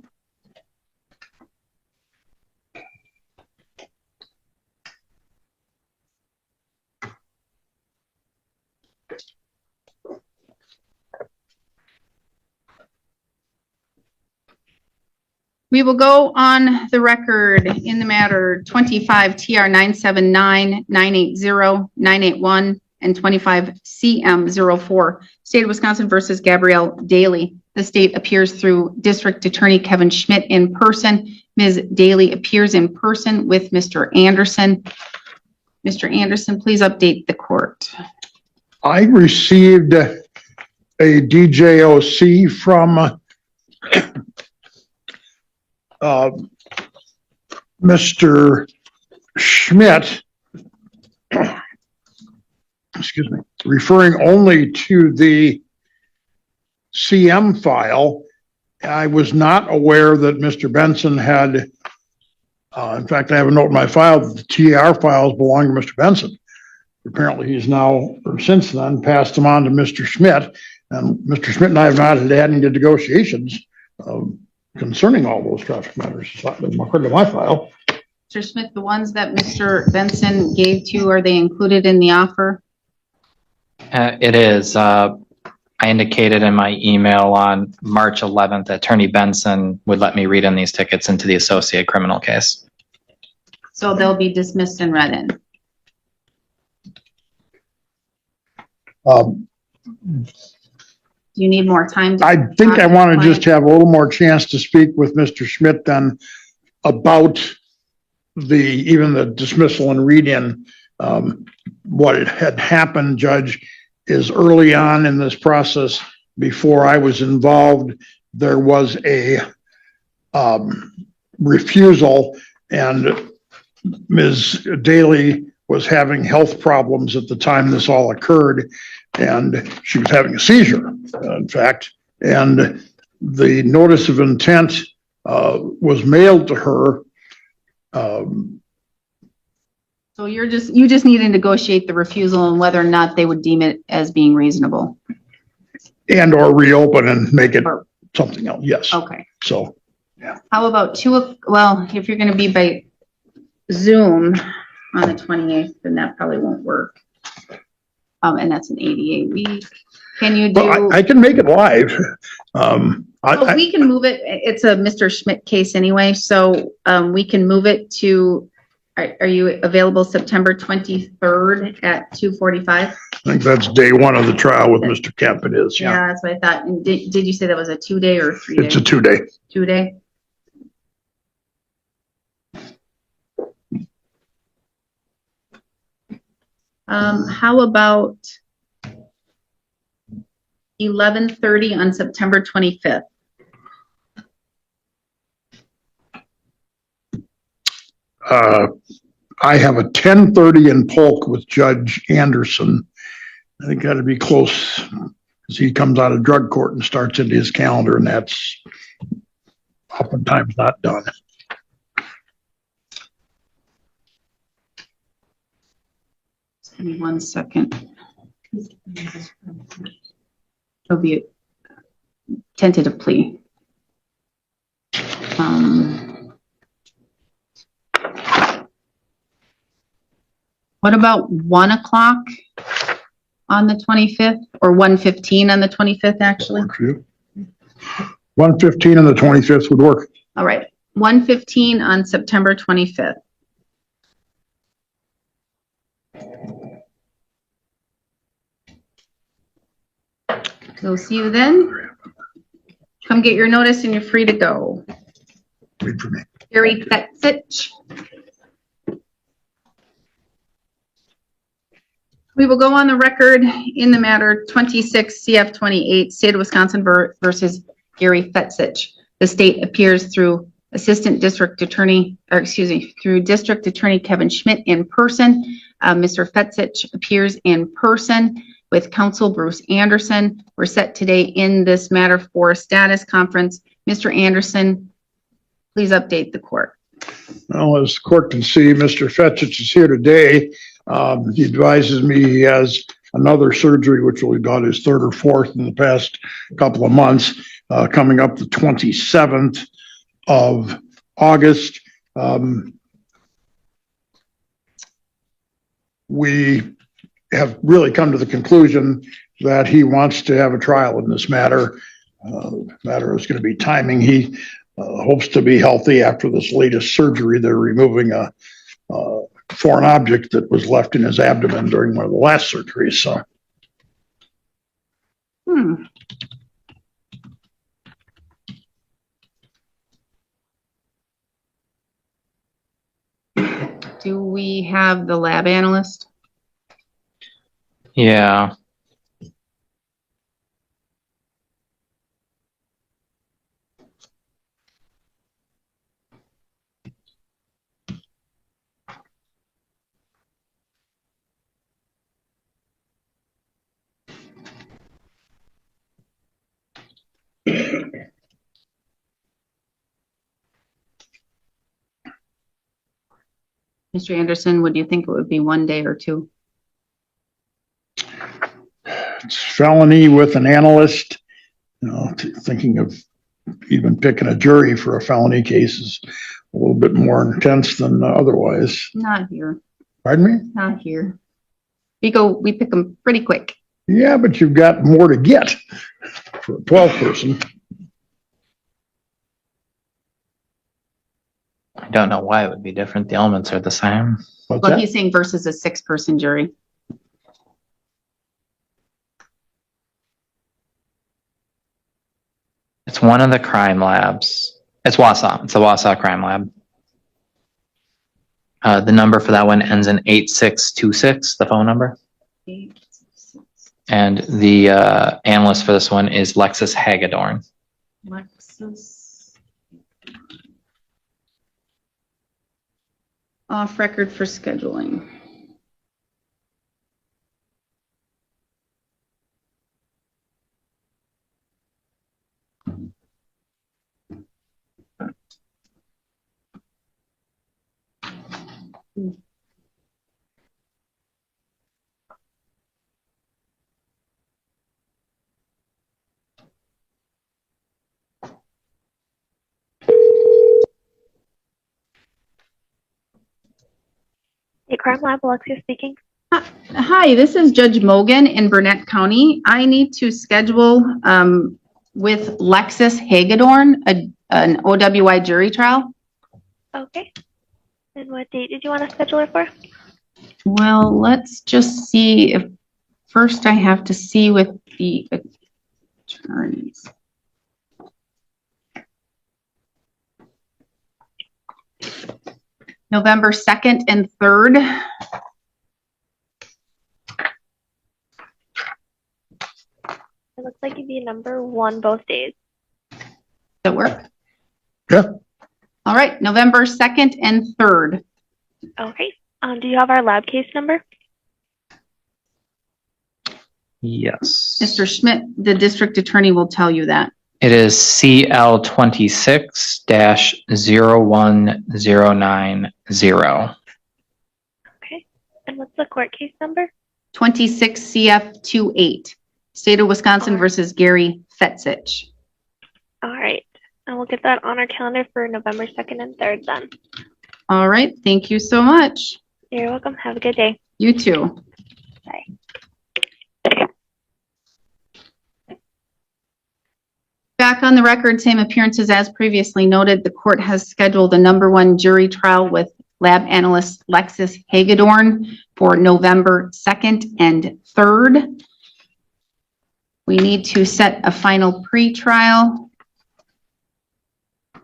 We will go on the record in the matter 25 TR 979, 980, 981, and 25 CM 04, State of Wisconsin versus Gabrielle Daly. The state appears through District Attorney Kevin Schmidt in person. Ms. Daly appears in person with Mr. Anderson. Mr. Anderson, please update the court. I received a DJOC from Mr. Schmidt, excuse me, referring only to the CM file. I was not aware that Mr. Benson had, in fact, I have a note in my file that the TR files belong to Mr. Benson. Apparently he's now, or since then, passed them on to Mr. Schmidt. And Mr. Schmidt and I have not had any negotiations concerning all those traffic matters, according to my file. Mr. Schmidt, the ones that Mr. Benson gave to you, are they included in the offer? It is. I indicated in my email on March 11th, Attorney Benson would let me read in these tickets into the associate criminal case. So they'll be dismissed and read in. Do you need more time? I think I want to just have a little more chance to speak with Mr. Schmidt then about even the dismissal and read-in. What had happened, Judge, is early on in this process, before I was involved, there was a refusal, and Ms. Daly was having health problems at the time this all occurred, and she was having a seizure, in fact, and the notice of intent was mailed to her. So you just need to negotiate the refusal and whether or not they would deem it as being reasonable. and or reopen and make it something else. Yes. Okay. So, How about well, if you're gonna be by Zoom on the 28th, then that probably won't work. And that's an 88 week. Can you do? well, I can make it live. Well, we can move it. It's a Mr. Schmidt case anyway, so we can move it to, are you available September 23rd at 2:45? I think that's day one of the trial with Mr. Kemp. It is. Yeah. Yeah, that's what I thought. And did you say that was a 2-day or 3-day? It's a 2-day. 2-day? How about 11:30 on September 25th? I have a 10:30 in Polk with Judge Anderson. I think that'd be close because he comes out of drug court and starts into his calendar, and that's oftentimes not done. Just give me 1 second. It'll be a tentative plea. What about 1 o'clock on the 25th, or 1:15 on the 25th, actually? Work for you? 1:15 on the 25th would work. All right, 1:15 on September 25th. So see you then. Come get your notice and you're free to go. Wait for me. Gary Fetsich. We will go on the record in the matter 26 CF 28, State of Wisconsin versus Gary Fetsich. The state appears through Assistant District Attorney, through District Attorney Kevin Schmidt in person. Mr. Fetsich appears in person with counsel Bruce Anderson. We're set today in this matter for a status conference. Mr. Anderson, please update the court. Well, as the court can see, Mr. Fetchich is here today. He advises me he has another surgery, which will be about his 3rd or 4th in the past couple of months, coming up the 27th of August. We have really come to the conclusion that he wants to have a trial in this matter. Matter is going to be timing. He hopes to be healthy after this latest surgery. They're removing a foreign object that was left in his abdomen during one of the last surgeries. So. Do we have the lab analyst? Yeah. Mr. Anderson, would you think it would be 1 day or 2? It's felony with an analyst. Thinking of even picking a jury for a felony case is a little bit more intense than otherwise. Not here. Pardon me? Not here. We pick them pretty quick. Yeah, but you've got more to get for a 12 person. I don't know why it would be different. The elements are the same. What's Well, that? he's saying versus a 6-person jury. It's one of the crime labs. It's Wausau. It's the Wausau crime lab. The number for that one ends in 8626, the phone number. 8, 6, And the analyst for this one is Lexus Hagedorn. Lexus. Off record for scheduling. Crime Lab, Alexia speaking. Hi, this is Judge Mogan in Burnett County. I need to schedule with Lexus Hagedorn an OWI jury trial. Okay. And what date did you want to schedule it for? Well, let's just see if first I have to see with the attorneys. November 2nd and 3rd. It looks like you'd be number 1 both days. Does that work? Yeah. All right, November 2nd and 3rd. Okay. Do you have our lab case number? Yes. Mr. Schmidt, the district attorney will tell you that. It is CL26-01090. Okay. And what's the court case number? 26 CF28. State of Wisconsin versus Gary Fetzich. All right. And we'll get that on our calendar for November 2nd and 3rd then. All right, thank you so much. You're welcome. Have a good day. You too. Bye. Back on the record, same appearances as previously noted. The court has scheduled a number 1 jury trial with lab analyst Lexus Hagedorn for November 2nd and 3rd. We need to set a final pre-trial.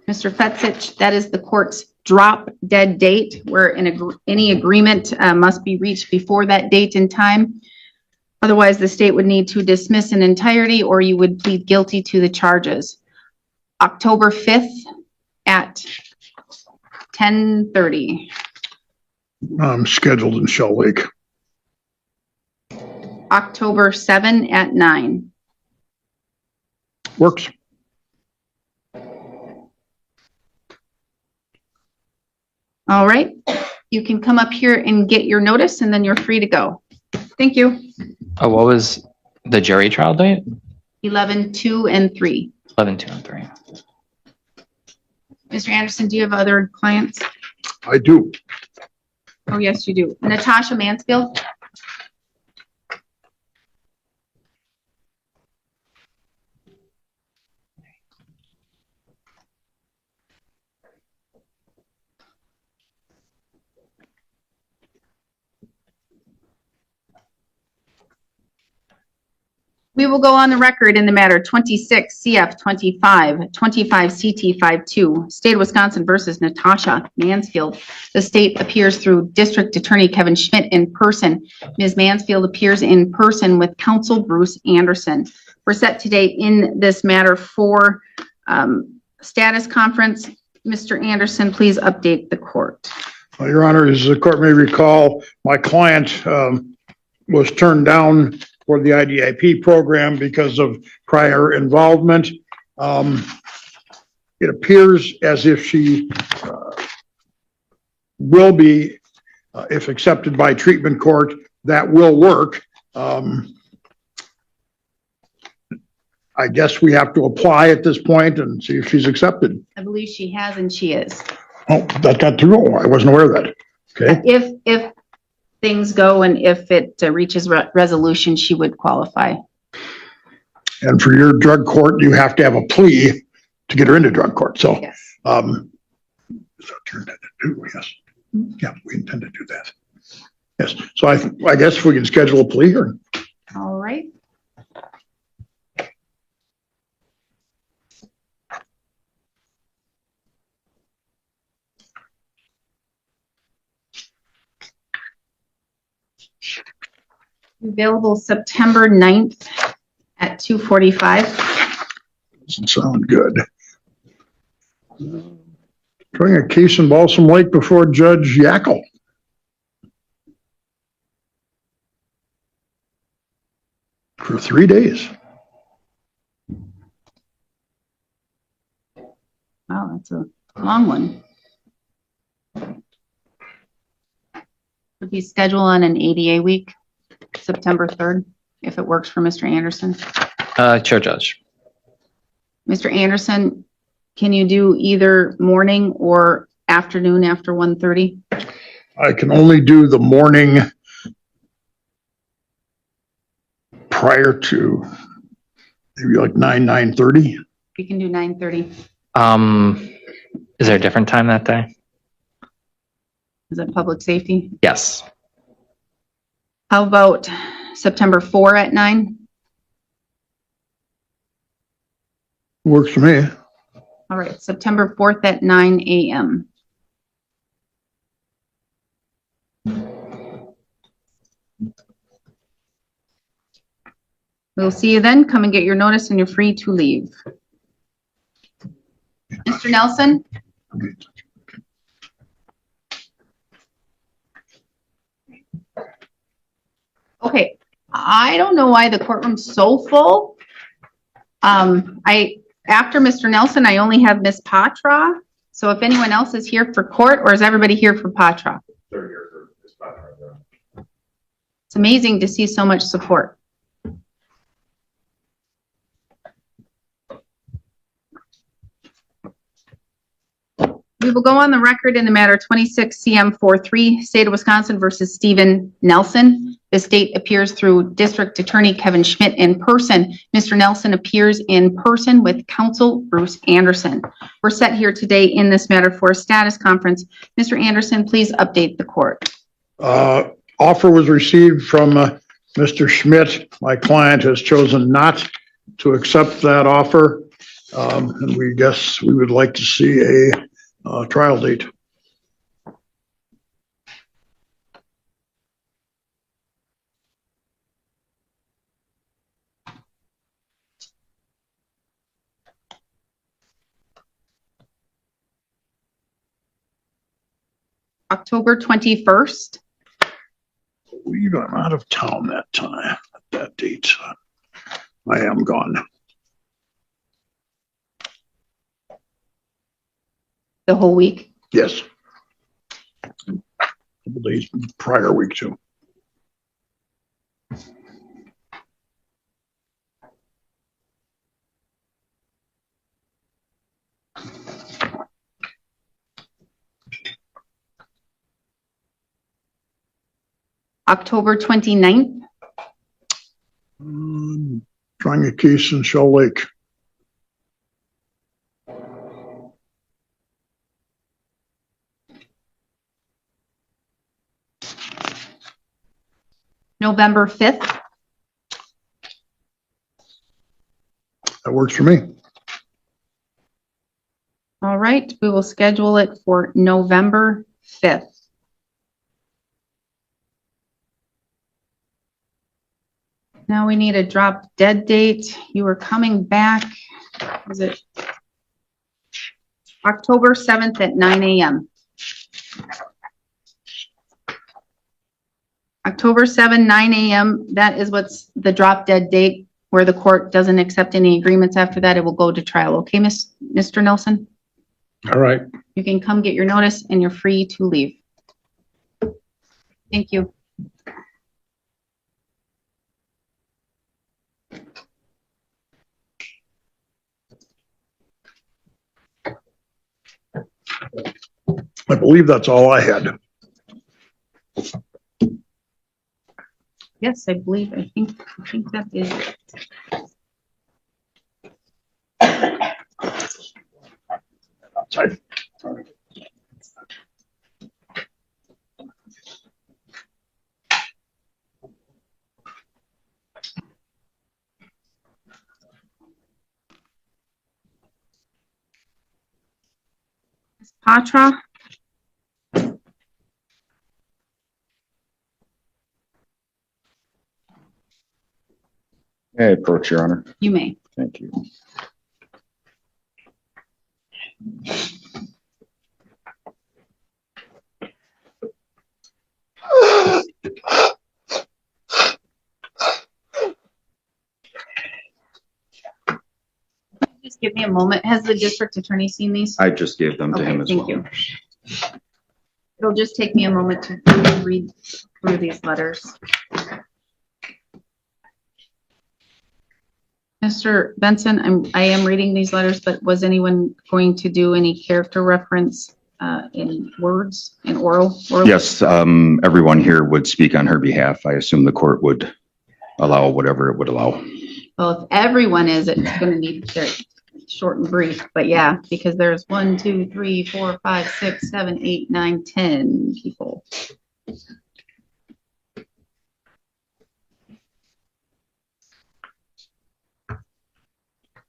Mr. Fetzich, that is the court's drop dead date where any agreement must be reached before that date and time. Otherwise, the state would need to dismiss in entirety or you would plead guilty to the charges. October 5th at 10:30. I'm scheduled in Shell Lake. October 7 at 9. Works. All right, you can come up here and get your notice and then you're free to go. Thank you. Oh, what was the jury trial date? 11, 2, and 3. 11, 2, and 3. Mr. Anderson, do you have other clients? I do. Oh, yes, you do. Natasha Mansfield? We will go on the record in the matter 26 CF 25, 25 CT 52, State of Wisconsin versus Natasha Mansfield. The state appears through District Attorney Kevin Schmidt in person. Ms. Mansfield appears in person with counsel Bruce Anderson. We're set today in this matter for status conference. Mr. Anderson, please update the court. Your Honor, as the court may recall, my client was turned down for the IDIP program because of prior involvement. It appears as if she will be, if accepted by treatment court, that will work. I guess we have to apply at this point and see if she's accepted. I believe she has and she is. Oh, that got to know. I wasn't aware of that. Okay. If things go and if it reaches resolution, she would qualify. And for your drug court, you have to have a plea to get her into drug court. So, Yes. so you're intended to do, yes. Yeah, we intend to do that. Yes. So I guess we can schedule a plea hearing. All right. Available September 9th at 2:45. Doesn't sound good. Trying a case in Balsam Lake before Judge Yackel. For 3 days. Wow, that's a long one. Would be scheduled on an ADA week, September 3rd, if it works for Mr. Anderson. Chair Judge. Mr. Anderson, can you do either morning or afternoon after 1:30? I can only do the morning prior to maybe like 9:30. We can do 9:30. Is there a different time that day? Is that public safety? Yes. How about September 4 at 9? Works for me. All right, September 4th at 9 a.m. We'll see you then. Come and get your notice and you're free to leave. Mr. Nelson? Okay, I don't know why the courtroom's so full. After Mr. Nelson, I only have Miss Patra. So if anyone else is here for court, or is everybody here for Patra? It's amazing to see so much support. We will go on the record in the matter 26 CM43, State of Wisconsin versus Stephen Nelson. The state appears through District Attorney Kevin Schmidt in person. Mr. Nelson appears in person with counsel Bruce Anderson. We're set here today in this matter for a status conference. Mr. Anderson, please update the court. Offer was received from Mr. Schmidt. My client has chosen not to accept that offer. And we guess we would like to see a trial date. October 21st. I believe I'm out of town that time, at that date. I am gone. The whole week. Yes. Couple days prior week too. October 29th. Trying a case in Shell Lake. November 5th. That works for me. All right, we will schedule it for November 5th. Now we need a drop dead date. You were coming back, is it October 7th at 9 a.m.? October 7, 9 a.m. That is what's the drop dead date where the court doesn't accept any agreements after that. It will go to trial. Okay, Mr. Nelson? All right. You can come get your notice and you're free to leave. Thank you. I believe that's all I had. Yes, I think that is it. Outside. Patra? May I approach, Your Honor? You may. Thank you. Just give me a moment. Has the district attorney seen these? I just gave them to Okay, him as thank well. you. It'll just take me a moment to read through these letters. Mr. Benson, I am reading these letters, but was anyone going to do any character reference in words, in oral? Yes, everyone here would speak on her behalf. I assume the court would allow whatever it would allow. Well, if everyone is, it's going to need their short and brief, but yeah, because there's 1, 2, 3, 4, 5, 6, 7, 8, 9, 10 people.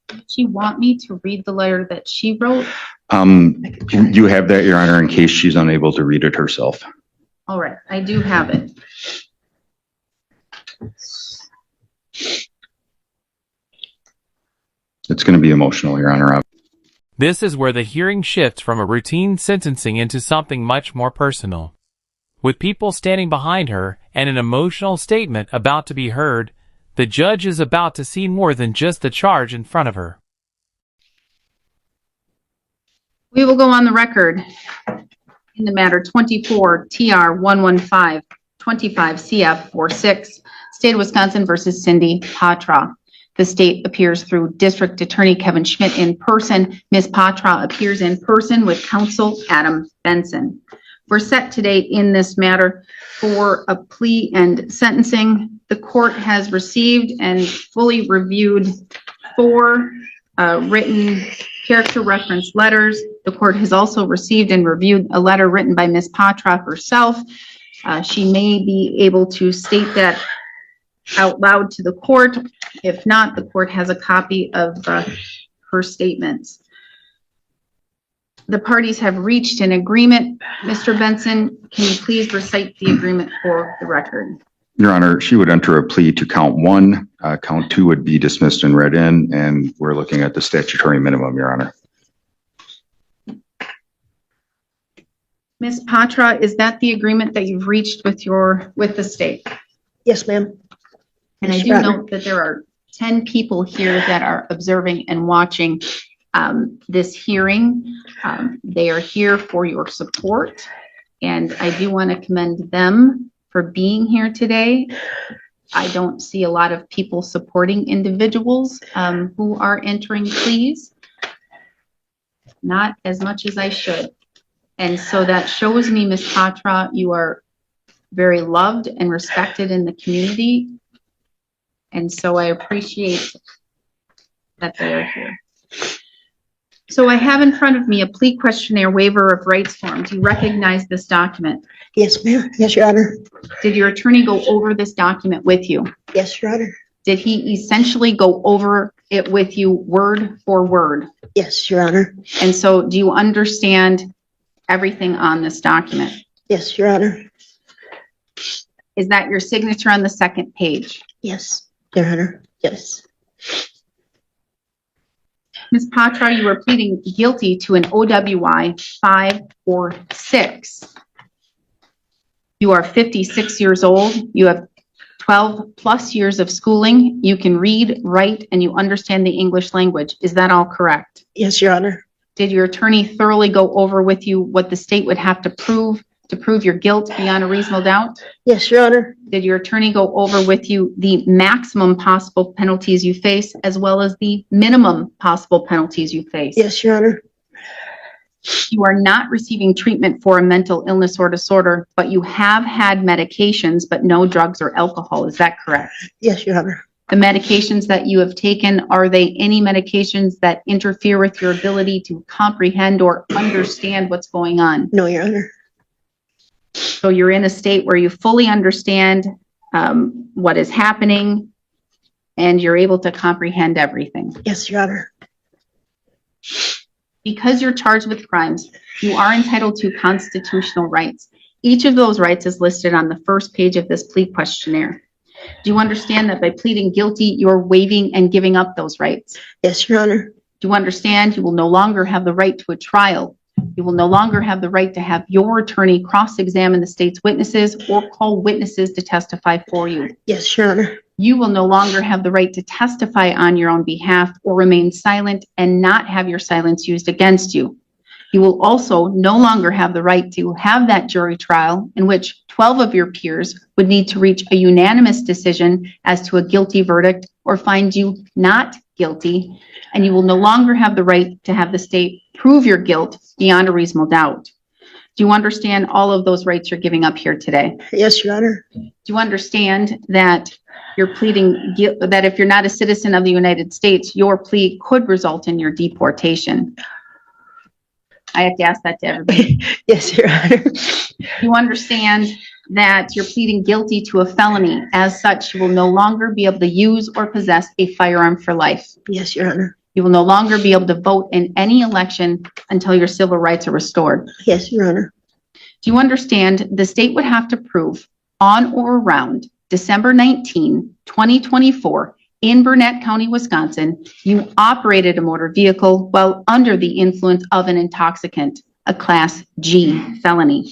Does she want me to read the letter that she wrote? You have that, Your Honor, in case she's unable to read it herself. All right, I do have it. It's going to be emotional, Your Honor. This is where the hearing shifts from a routine sentencing into something much more personal. With people standing behind her and an emotional statement about to be heard, the judge is about to see more than just the charge in front of her. We will go on the record in the matter 24 TR 115 25 CF 46, State of Wisconsin versus Cindy Patra. The state appears through District Attorney Kevin Schmidt in person. Ms. Patra appears in person with counsel Adam Benson. We're set today in this matter for a plea and sentencing. The court has received and fully reviewed 4 written character reference letters. The court has also received and reviewed a letter written by Ms. Patra herself. She may be able to state that out loud to the court. If not, the court has a copy of her statements. The parties have reached an agreement. Mr. Benson, can you please recite the agreement for the record? Your Honor, she would enter a plea to count 1. Count 2 would be dismissed and read in, and we're looking at the statutory minimum, Your Honor. Ms. Patra, is that the agreement that you've reached with the state? Yes, ma'am. And I do note that there are 10 people here that are observing and watching this hearing. They are here for your support, and I do want to commend them for being here today. I don't see a lot of people supporting individuals who are entering pleas, not as much as I should. And so that shows me, Ms. Patra, you are very loved and respected in the community. And so I appreciate that they are here. So I have in front of me a plea questionnaire waiver of rights form. Do you recognize this document? Yes, ma'am. Yes, Your Honor. Did your attorney go over this document with you? Yes, Your Honor. Did he essentially go over it with you word for word? Yes, Your Honor. And so do you understand everything on this document? Yes, Your Honor. Is that your signature on the second page? Yes, Your Honor. Yes. Ms. Patra, you are pleading guilty to an OWI 5 or 6. You are 56 years old. You have 12 plus years of schooling. You can read, write, and you understand the English language. Is that all correct? Yes, Your Honor. Did your attorney thoroughly go over with you what the state would have to prove your guilt beyond a reasonable doubt? Yes, Your Honor. Did your attorney go over with you the maximum possible penalties you face as well as the minimum possible penalties you face? Yes, Your Honor. You are not receiving treatment for a mental illness or disorder, but you have had medications, but no drugs or alcohol. Is that correct? Yes, Your Honor. The medications that you have taken, are they any medications that interfere with your ability to comprehend or understand what's going on? No, Your Honor. So you're in a state where you fully understand what is happening and you're able to comprehend everything. Yes, Your Honor. Because you're charged with crimes, you are entitled to constitutional rights. Each of those rights is listed on the first page of this plea questionnaire. Do you understand that by pleading guilty, you're waiving and giving up those rights? Yes, Your Honor. Do you understand you will no longer have the right to a trial? You will no longer have the right to have your attorney cross-examine the state's witnesses or call witnesses to testify for you. Yes, Your Honor. You will no longer have the right to testify on your own behalf or remain silent and not have your silence used against you. You will also no longer have the right to have that jury trial in which 12 of your peers would need to reach a unanimous decision as to a guilty verdict or find you not guilty. And you will no longer have the right to have the state prove your guilt beyond a reasonable doubt. Do you understand all of those rights you're giving up here today? Yes, Your Honor. Do you understand that you're pleading that if you're not a citizen of the United States, your plea could result in your deportation? I have to ask that to everybody. Yes, Your Honor. Do you understand that you're pleading guilty to a felony? As such, you will no longer be able to use or possess a firearm for life. Yes, Your Honor. You will no longer be able to vote in any election until your civil rights are restored. Yes, Your Honor. Do you understand the state would have to prove on or around December 19, 2024, in Burnett County, Wisconsin, you operated a motor vehicle while under the influence of an intoxicant, a Class G felony?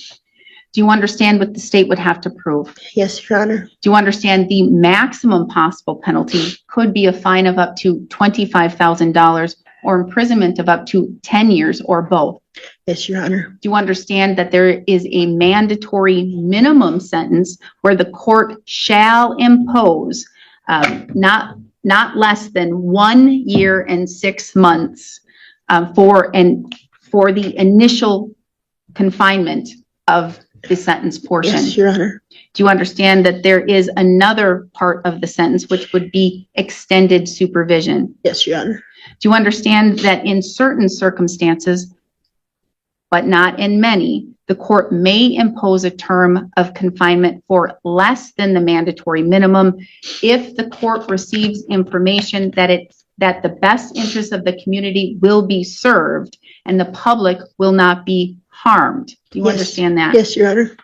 Do you understand what the state would have to prove? Yes, Your Honor. Do you understand the maximum possible penalty could be a fine of up to $25,000 or imprisonment of up to 10 years or both? Yes, Your Honor. Do you understand that there is a mandatory minimum sentence where the court shall impose not less than 1 year and 6 months for the initial confinement of the sentence portion? Yes, Your Honor. Do you understand that there is another part of the sentence which would be extended supervision? Yes, Your Honor. Do you understand that in certain circumstances, but not in many, the court may impose a term of confinement for less than the mandatory minimum if the court receives information that the best interest of the community will be served and the public will not be harmed? Do you understand that? Yes, Your Honor.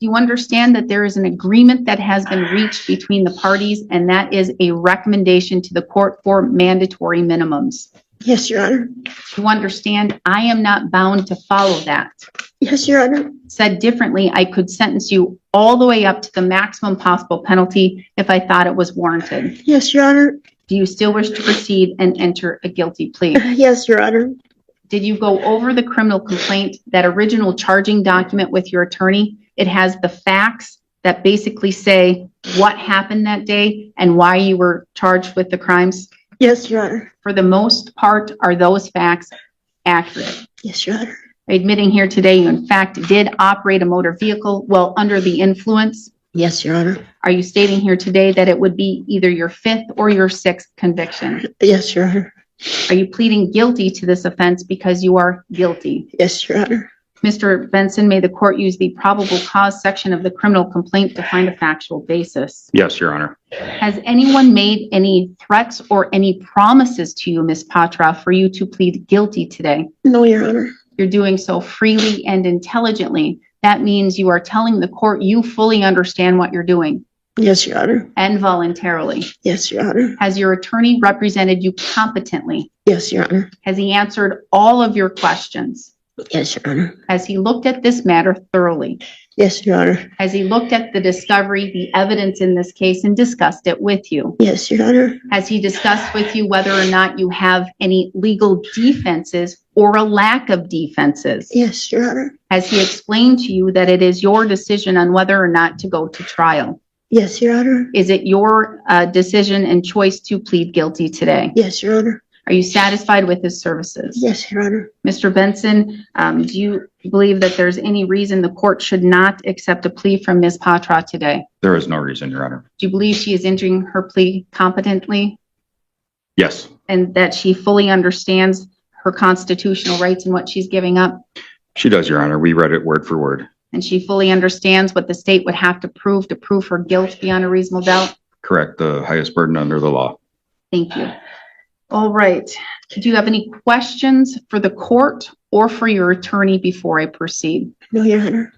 Do you understand that there is an agreement that has been reached between the parties, and that is a recommendation to the court for mandatory minimums? Yes, Your Honor. Do you understand I am not bound to follow that? Yes, Your Honor. Said differently, I could sentence you all the way up to the maximum possible penalty if I thought it was warranted. Yes, Your Honor. Do you still wish to proceed and enter a guilty plea? Yes, Your Honor. Did you go over the criminal complaint, that original charging document with your attorney? It has the facts that basically say what happened that day and why you were charged with the crimes? Yes, Your Honor. For the most part, are those facts accurate? Yes, Your Honor. Admitting here today you in fact did operate a motor vehicle while under the influence? Yes, Your Honor. Are you stating here today that it would be either your 5th or your 6th conviction? Yes, Your Honor. Are you pleading guilty to this offense because you are guilty? Yes, Your Honor. Mr. Benson, may the court use the probable cause section of the criminal complaint to find a factual basis? Yes, Your Honor. Has anyone made any threats or any promises to you, Ms. Patra, for you to plead guilty today? No, Your Honor. You're doing so freely and intelligently. That means you are telling the court you fully understand what you're doing. Yes, Your Honor. And voluntarily. Yes, Your Honor. Has your attorney represented you competently? Yes, Your Honor. Has he answered all of your questions? Yes, Your Honor. Has he looked at this matter thoroughly? Yes, Your Honor. Has he looked at the discovery, the evidence in this case, and discussed it with you? Yes, Your Honor. Has he discussed with you whether or not you have any legal defenses or a lack of defenses? Yes, Your Honor. Has he explained to you that it is your decision on whether or not to go to trial? Yes, Your Honor. Is it your decision and choice to plead guilty today? Yes, Your Honor. Are you satisfied with his services? Yes, Your Honor. Mr. Benson, do you believe that there's any reason the court should not accept a plea from Ms. Patra today? There is no reason, Your Honor. Do you believe she is entering her plea competently Yes. and that she fully understands her constitutional rights and what she's giving up? She does, Your Honor. We read it word for word. And she fully understands what the state would have to prove her guilt beyond a reasonable doubt? Correct. The highest burden under the law. Thank you. All right. Do you have any questions for the court or for your attorney before I proceed? No, Your Honor.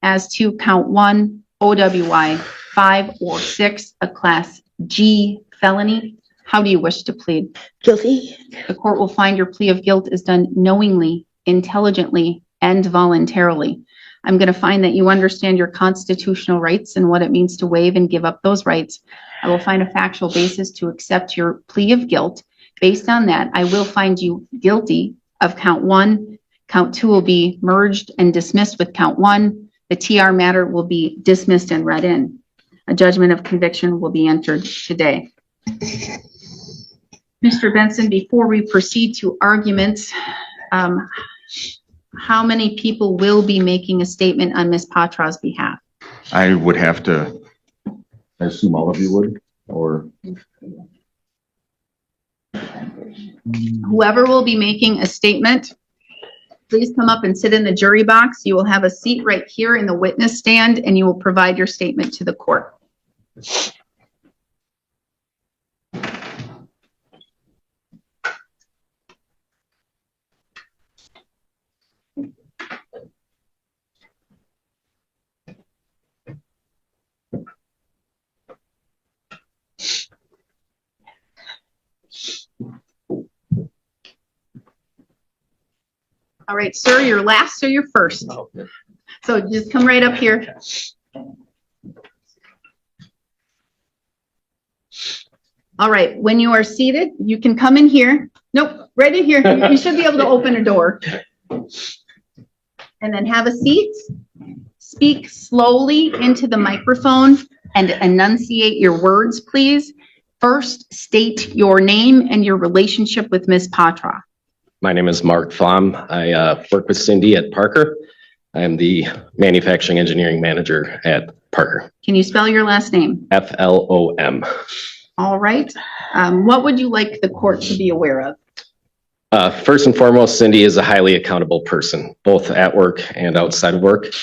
As to count 1, OWI 5 or 6, a Class G felony, how do you wish to plead? Guilty. The court will find your plea of guilt is done knowingly, intelligently, and voluntarily. I'm going to find that you understand your constitutional rights and what it means to waive and give up those rights. I will find a factual basis to accept your plea of guilt. Based on that, I will find you guilty of count 1. Count 2 will be merged and dismissed with count 1. The TR matter will be dismissed and read in. A judgment of conviction will be entered today. Mr. Benson, before we proceed to arguments, How many people will be making a statement on Ms. Patra's behalf? I would have to, I assume all of you would, or? Whoever will be making a statement, please come up and sit in the jury box. You will have a seat right here in the witness stand, and you will provide your statement to the court. All right, sir, you're last or you're first? So just come right up here. All right, when you are seated, you can come in here. Nope, right in here. You should be able to open a door. And then have a seat. Speak slowly into the microphone and enunciate your words, please. First, state your name and your relationship with Ms. Patra. My name is Mark Flom. I work with Cindy at Parker. I am the manufacturing engineering manager at Parker. Can you spell your last name? FLOM. All right. What would you like the court to be aware of? First and foremost, Cindy is a highly accountable person, both at work and outside of work.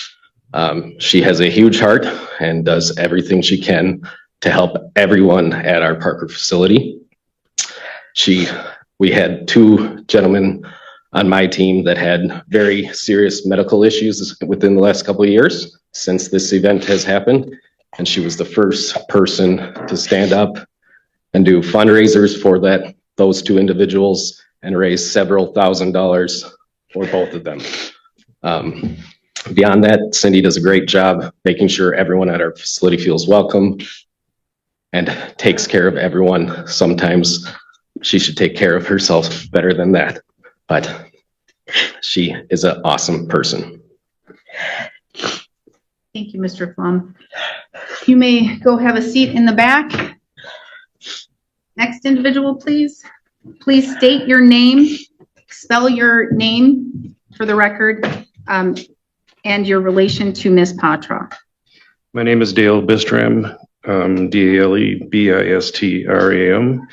She has a huge heart and does everything she can to help everyone at our Parker facility. We had two gentlemen on my team that had very serious medical issues within the last couple of years since this event has happened. And she was the first person to stand up and do fundraisers for those two individuals and raise several $1,000s for both of them. Beyond that, Cindy does a great job making sure everyone at our facility feels welcome and takes care of everyone. Sometimes she should take care of herself better than that, but she is an awesome person. Thank you, Mr. Flom. You may go have a seat in the back. Next individual, please. Please state your name, spell your name for the record, and your relation to Ms. Patra. My name is Dale Bistram, DALEBISTRAM,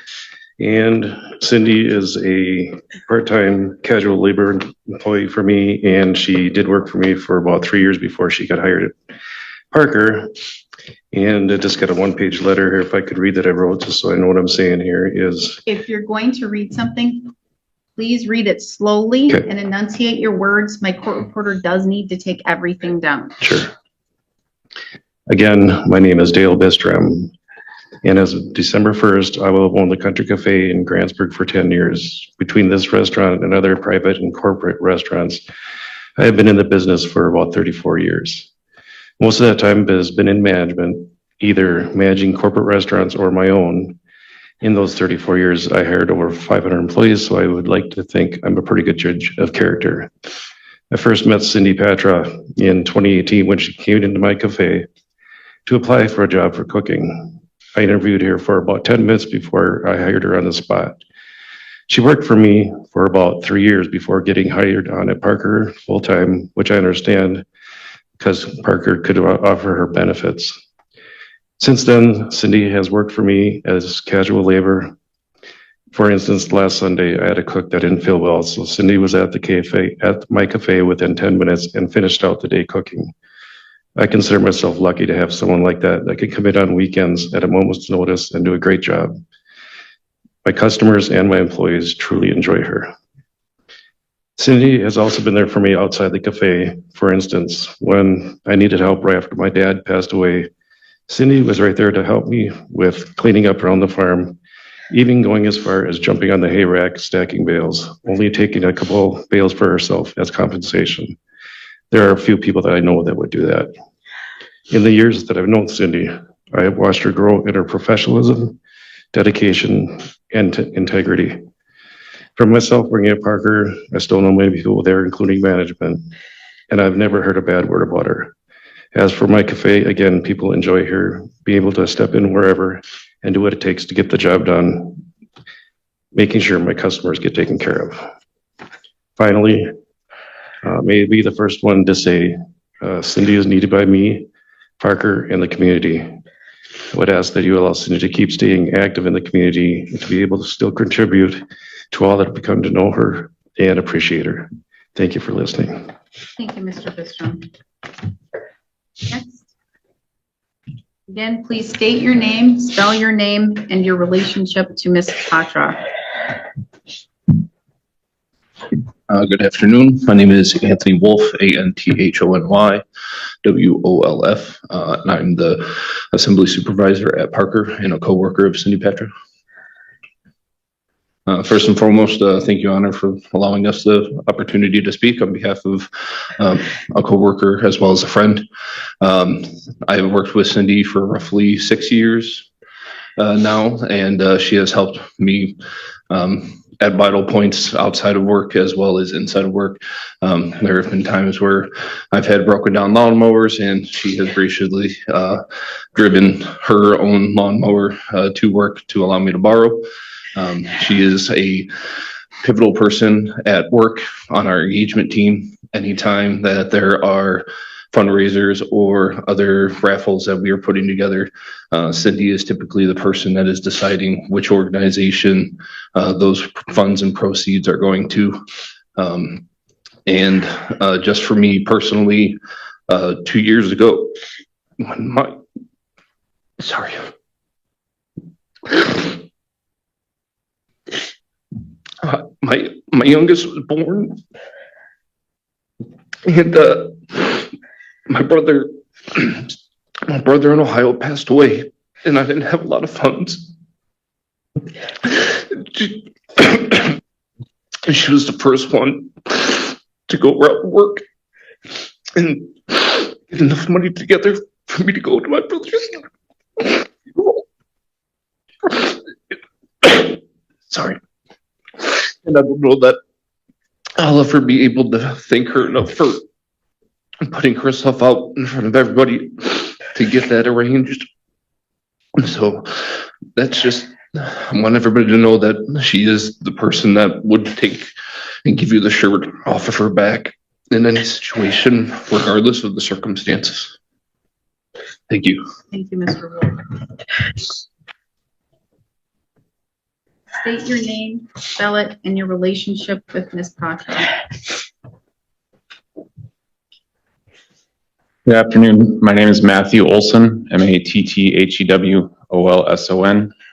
and Cindy is a part-time casual labor employee for me, and she did work for me for about 3 years before she got hired at Parker. And I just got a one-page letter here, if I could read that I wrote, just so I know what I'm saying here is. If you're going to read something, please read it slowly and enunciate your words. My court reporter does need to take everything down. Sure. Again, my name is Dale Bistram, and as of December 1st, I will have owned the Country Cafe in Grantsburg for 10 years. Between this restaurant and other private and corporate restaurants, I have been in the business for about 34 years. Most of that time has been in management, either managing corporate restaurants or my own. In those 34 years, I hired over 500 employees, so I would like to think I'm a pretty good judge of character. I first met Cindy Patra in 2018 when she came into my cafe to apply for a job for cooking. I interviewed her for about 10 minutes before I hired her on the spot. She worked for me for about 3 years before getting hired on at Parker full-time, which I understand because Parker could offer her benefits. Since then, Cindy has worked for me as casual labor. For instance, last Sunday, I had a cook that didn't feel well, so Cindy was at my cafe within 10 minutes and finished out the day cooking. I consider myself lucky to have someone like that can come in on weekends at a moment's notice and do a great job. My customers and my employees truly enjoy her. Cindy has also been there for me outside the cafe. For instance, when I needed help right after my dad passed away, Cindy was right there to help me with cleaning up around the farm, even going as far as jumping on the hay rack, stacking bales, only taking a couple bales for herself as compensation. There are a few people that I know that would do that. In the years that I've known Cindy, I have watched her grow in her professionalism, dedication, and integrity. From myself working at Parker, I still know many people there, including management, and I've never heard a bad word about her. As for my cafe, again, people enjoy her, being able to step in wherever and do what it takes to get the job done, making sure my customers get taken care of. Finally, May I be the first one to say, Cindy is needed by me, Parker, and the community. I would ask that you allow Cindy to keep staying active in the community and to be able to still contribute to all that have come to know her and appreciate her. Thank you for listening. Thank you, Mr. Bistrom. Next. Again, please state your name, spell your name, and your relationship to Ms. Patra. Good afternoon. My name is Anthony Wolf, ANTHONY, WOLF, and I'm the Assembly Supervisor at Parker and a co-worker of Cindy Patra. First and foremost, thank you, Honor, for allowing us the opportunity to speak on behalf of a co-worker as well as a friend. I have worked with Cindy for roughly 6 years now, and she has helped me at vital points outside of work as well as inside of work. There have been times where I've had broken down lawnmowers and she has graciously driven her own lawnmower to work to allow me to borrow. She is a pivotal person at work on our engagement team. Anytime that there are fundraisers or other raffles that we are putting together, Cindy is typically the person that is deciding which organization those funds and proceeds are going to. And just for me personally, 2 years ago, when my youngest was born, and my brother in Ohio passed away, and I didn't have a lot of funds. She was the first one to go around work and get enough money together for me to go to my brother's funeral. Sorry. And I don't know that I'll ever be able to thank her enough for putting herself out in front of everybody to get that arranged. So that's just, I want everybody to know that she is the person that would take and give you the shirt off of her back in any situation, regardless of the circumstances. Thank you. Thank you, Mr. Wolf. State your name, spell it, and your relationship with Ms. Patra. Good afternoon. My name is Matthew Olson, MATTHEWOLSON.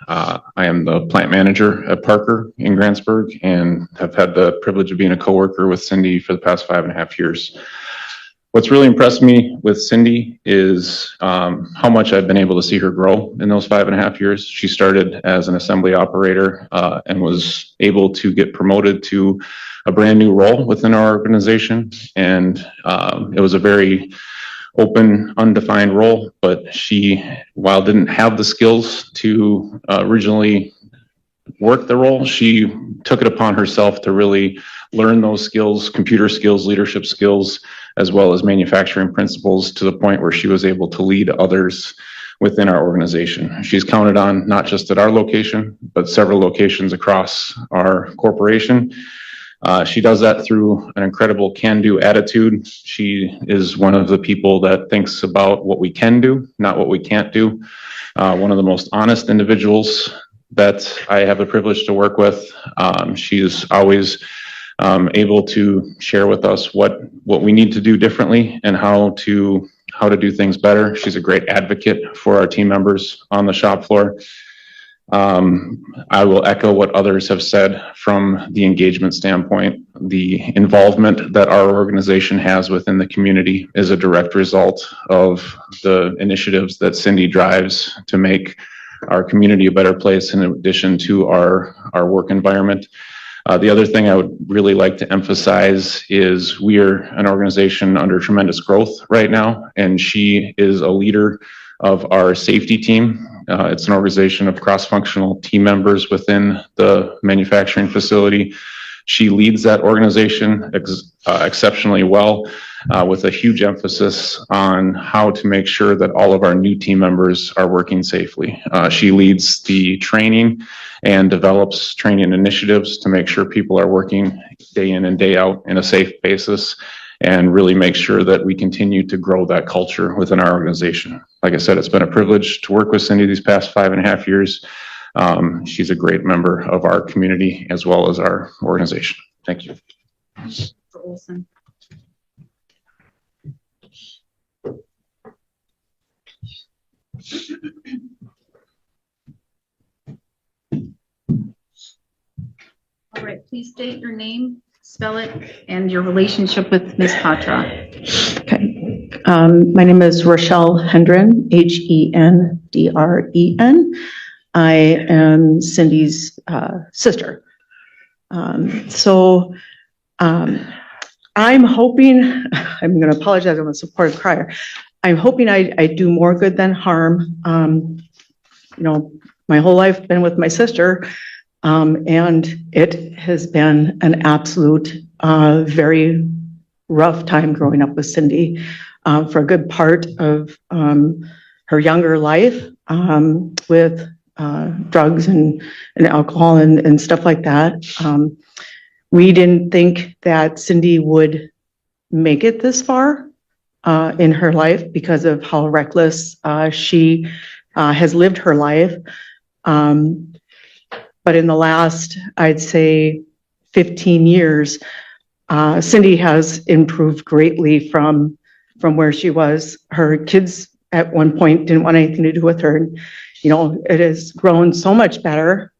I am the plant manager at Parker in Grantsburg and have had the privilege of being a coworker with Cindy for the past 5.5 years. What's really impressed me with Cindy is how much I've been able to see her grow in those 5.5 years. She started as an assembly operator and was able to get promoted to a brand new role within our organization. And it was a very open, undefined role, but she, while didn't have the skills to originally work the role, she took it upon herself to really learn those skills, computer skills, leadership skills, as well as manufacturing principles, to the point where she was able to lead others within our organization. She's counted on not just at our location, but several locations across our corporation. She does that through an incredible can-do attitude. She is one of the people that thinks about what we can do, not what we can't do. One of the most honest individuals that I have the privilege to work with. She is always able to share with us what we need to do differently and how to do things better. She's a great advocate for our team members on the shop floor. I will echo what others have said from the engagement standpoint. The involvement that our organization has within the community is a direct result of the initiatives that Cindy drives to make our community a better place, in addition to our work environment. The other thing I would really like to emphasize is we are an organization under tremendous growth right now, and she is a leader of our safety team. It's an organization of cross-functional team members within the manufacturing facility. She leads that organization exceptionally well. with a huge emphasis on how to make sure that all of our new team members are working safely. She leads the training and develops training initiatives to make sure people are working day in and day out in a safe basis, and really make sure that we continue to grow that culture within our organization. Like I said, it's been a privilege to work with Cindy these past 5.5 years. She's a great member of our community as well as our organization. Thank you. Olson. All right, please state your name, spell it, and your relationship with Ms. Patra. Okay. My name is Rochelle Hendren, Hendren. I am Cindy's sister. I'm hoping, I'm going to apologize, I'm a supportive crier. I'm hoping I do more good than harm. You know, my whole life been with my sister, and it has been an absolute, very rough time growing up with Cindy for a good part of her younger life with drugs and alcohol and stuff like that. We didn't think that Cindy would make it this far in her life because of how reckless she has lived her life. But in the last, I'd say 15 years, Cindy has improved greatly from where she was. Her kids at one point didn't want anything to do with her. And, you know, it has grown so much better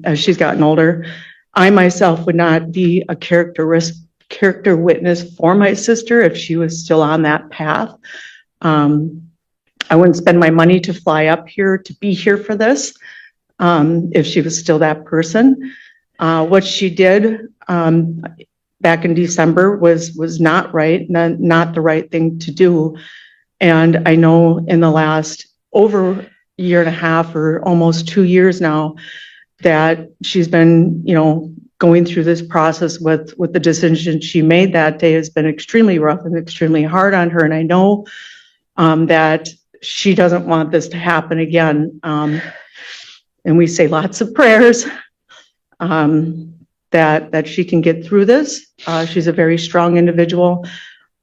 as she's gotten older. I myself would not be a character witness for my sister if she was still on that path. I wouldn't spend my money to fly up here to be here for this if she was still that person. What she did back in December was not right, not the right thing to do. And I know in the last over a year and a half or almost 2 years now that she's been, you know, going through this process with the decision she made that day has been extremely rough and extremely hard on her. And I know that she doesn't want this to happen again. And we say lots of prayers that she can get through this. She's a very strong individual.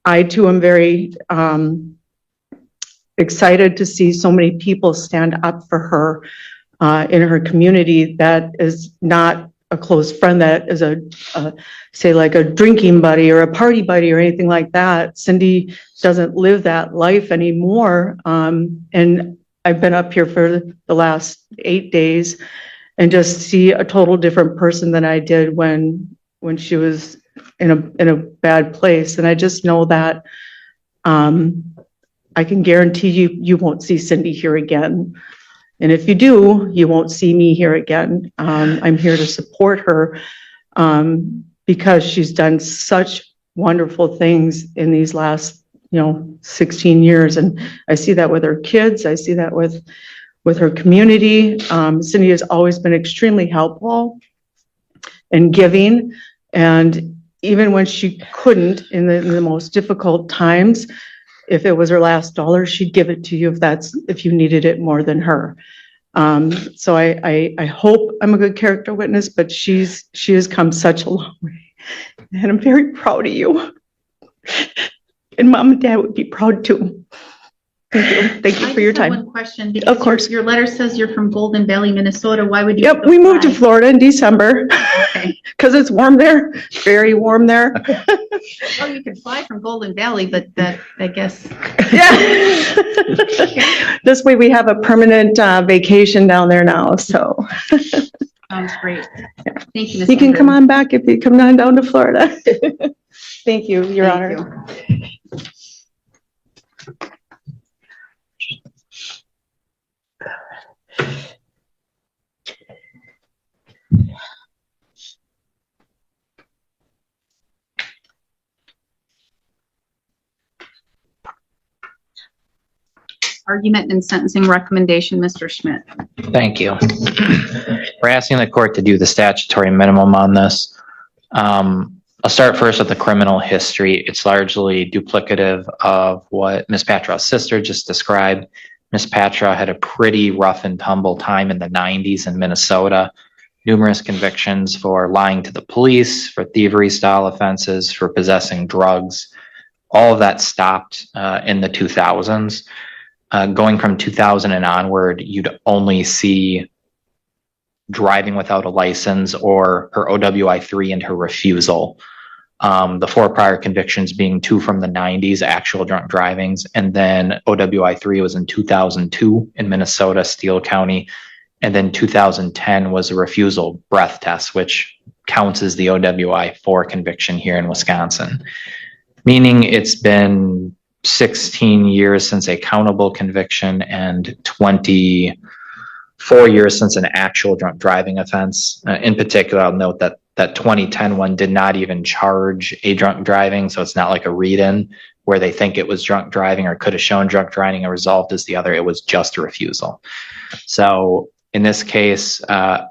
I too am very excited to see so many people stand up for her in her community. That is not a close friend, that is say like a drinking buddy or a party buddy or anything like that. Cindy doesn't live that life anymore. And I've been up here for the last 8 days and just see a total different person than I did when she was in a bad place. And I just know that I can guarantee you won't see Cindy here again. And if you do, you won't see me here again. I'm here to support her because she's done such wonderful things in these last, 16 years. And I see that with her kids. I see that with her community. Cindy has always been extremely helpful and giving. And even when she couldn't in the most difficult times, if it was her last dollar, she'd give it to you if you needed it more than her. So I hope I'm a good character witness, but she has come such a long way. And I'm very proud of you. And Mom and Dad would be proud too. Thank you. Thank you for your time. One question. Because Of course. Your letter says you're from Golden Valley, Minnesota. Why would you? Yep, we moved to Florida in December Okay. because it's warm there, very warm there. Oh, you can fly from Golden Valley, but that, I guess. Yeah. This way we have a permanent vacation down there now, so. Sounds great. Thank you, Ms. You can Hendren. come on back if you come down to Florida. Thank you, Your Honor. Argument and sentencing recommendation, Mr. Schmidt. Thank you. We're asking the court to do the statutory minimum on this. I'll start first with the criminal history. It's largely duplicative of what Ms. Patraw's sister just described. Ms. Patraw had a pretty rough and tumble time in the 90s in Minnesota. Numerous convictions for lying to the police, for thievery style offenses, for possessing drugs. All of that stopped in the 2000s. Going from 2000 and onward, you'd only see driving without a license or her OWI-3 and her refusal. The 4 prior convictions being 2 from the 90s, actual drunk drivings, and then OWI-3 was in 2002 in Minnesota, Steele County, and then 2010 was a refusal breath test, which counts as the OWI-4 conviction here in Wisconsin. Meaning it's been 16 years since a countable conviction and 24 years since an actual drunk driving offense. In particular, I'll note that that 2010 one did not even charge a drunk driving, so it's not like a read-in where they think it was drunk driving or could have shown drunk driving and resolved as the other. It was just a refusal. So in this case,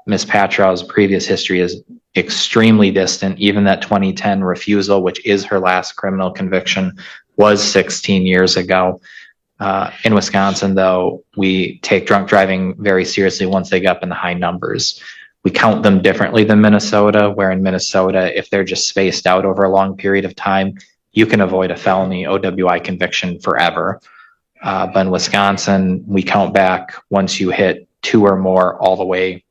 Ms. Patraw's previous history is extremely distant. Even that 2010 refusal, which is her last criminal conviction, was 16 years ago. In Wisconsin, though, we take drunk driving very seriously once they get up in the high numbers. We count them differently than Minnesota, where in Minnesota, if they're just spaced out over a long period of time, you can avoid a felony OWI conviction forever. But in Wisconsin, we count back once you hit 2 or more all the way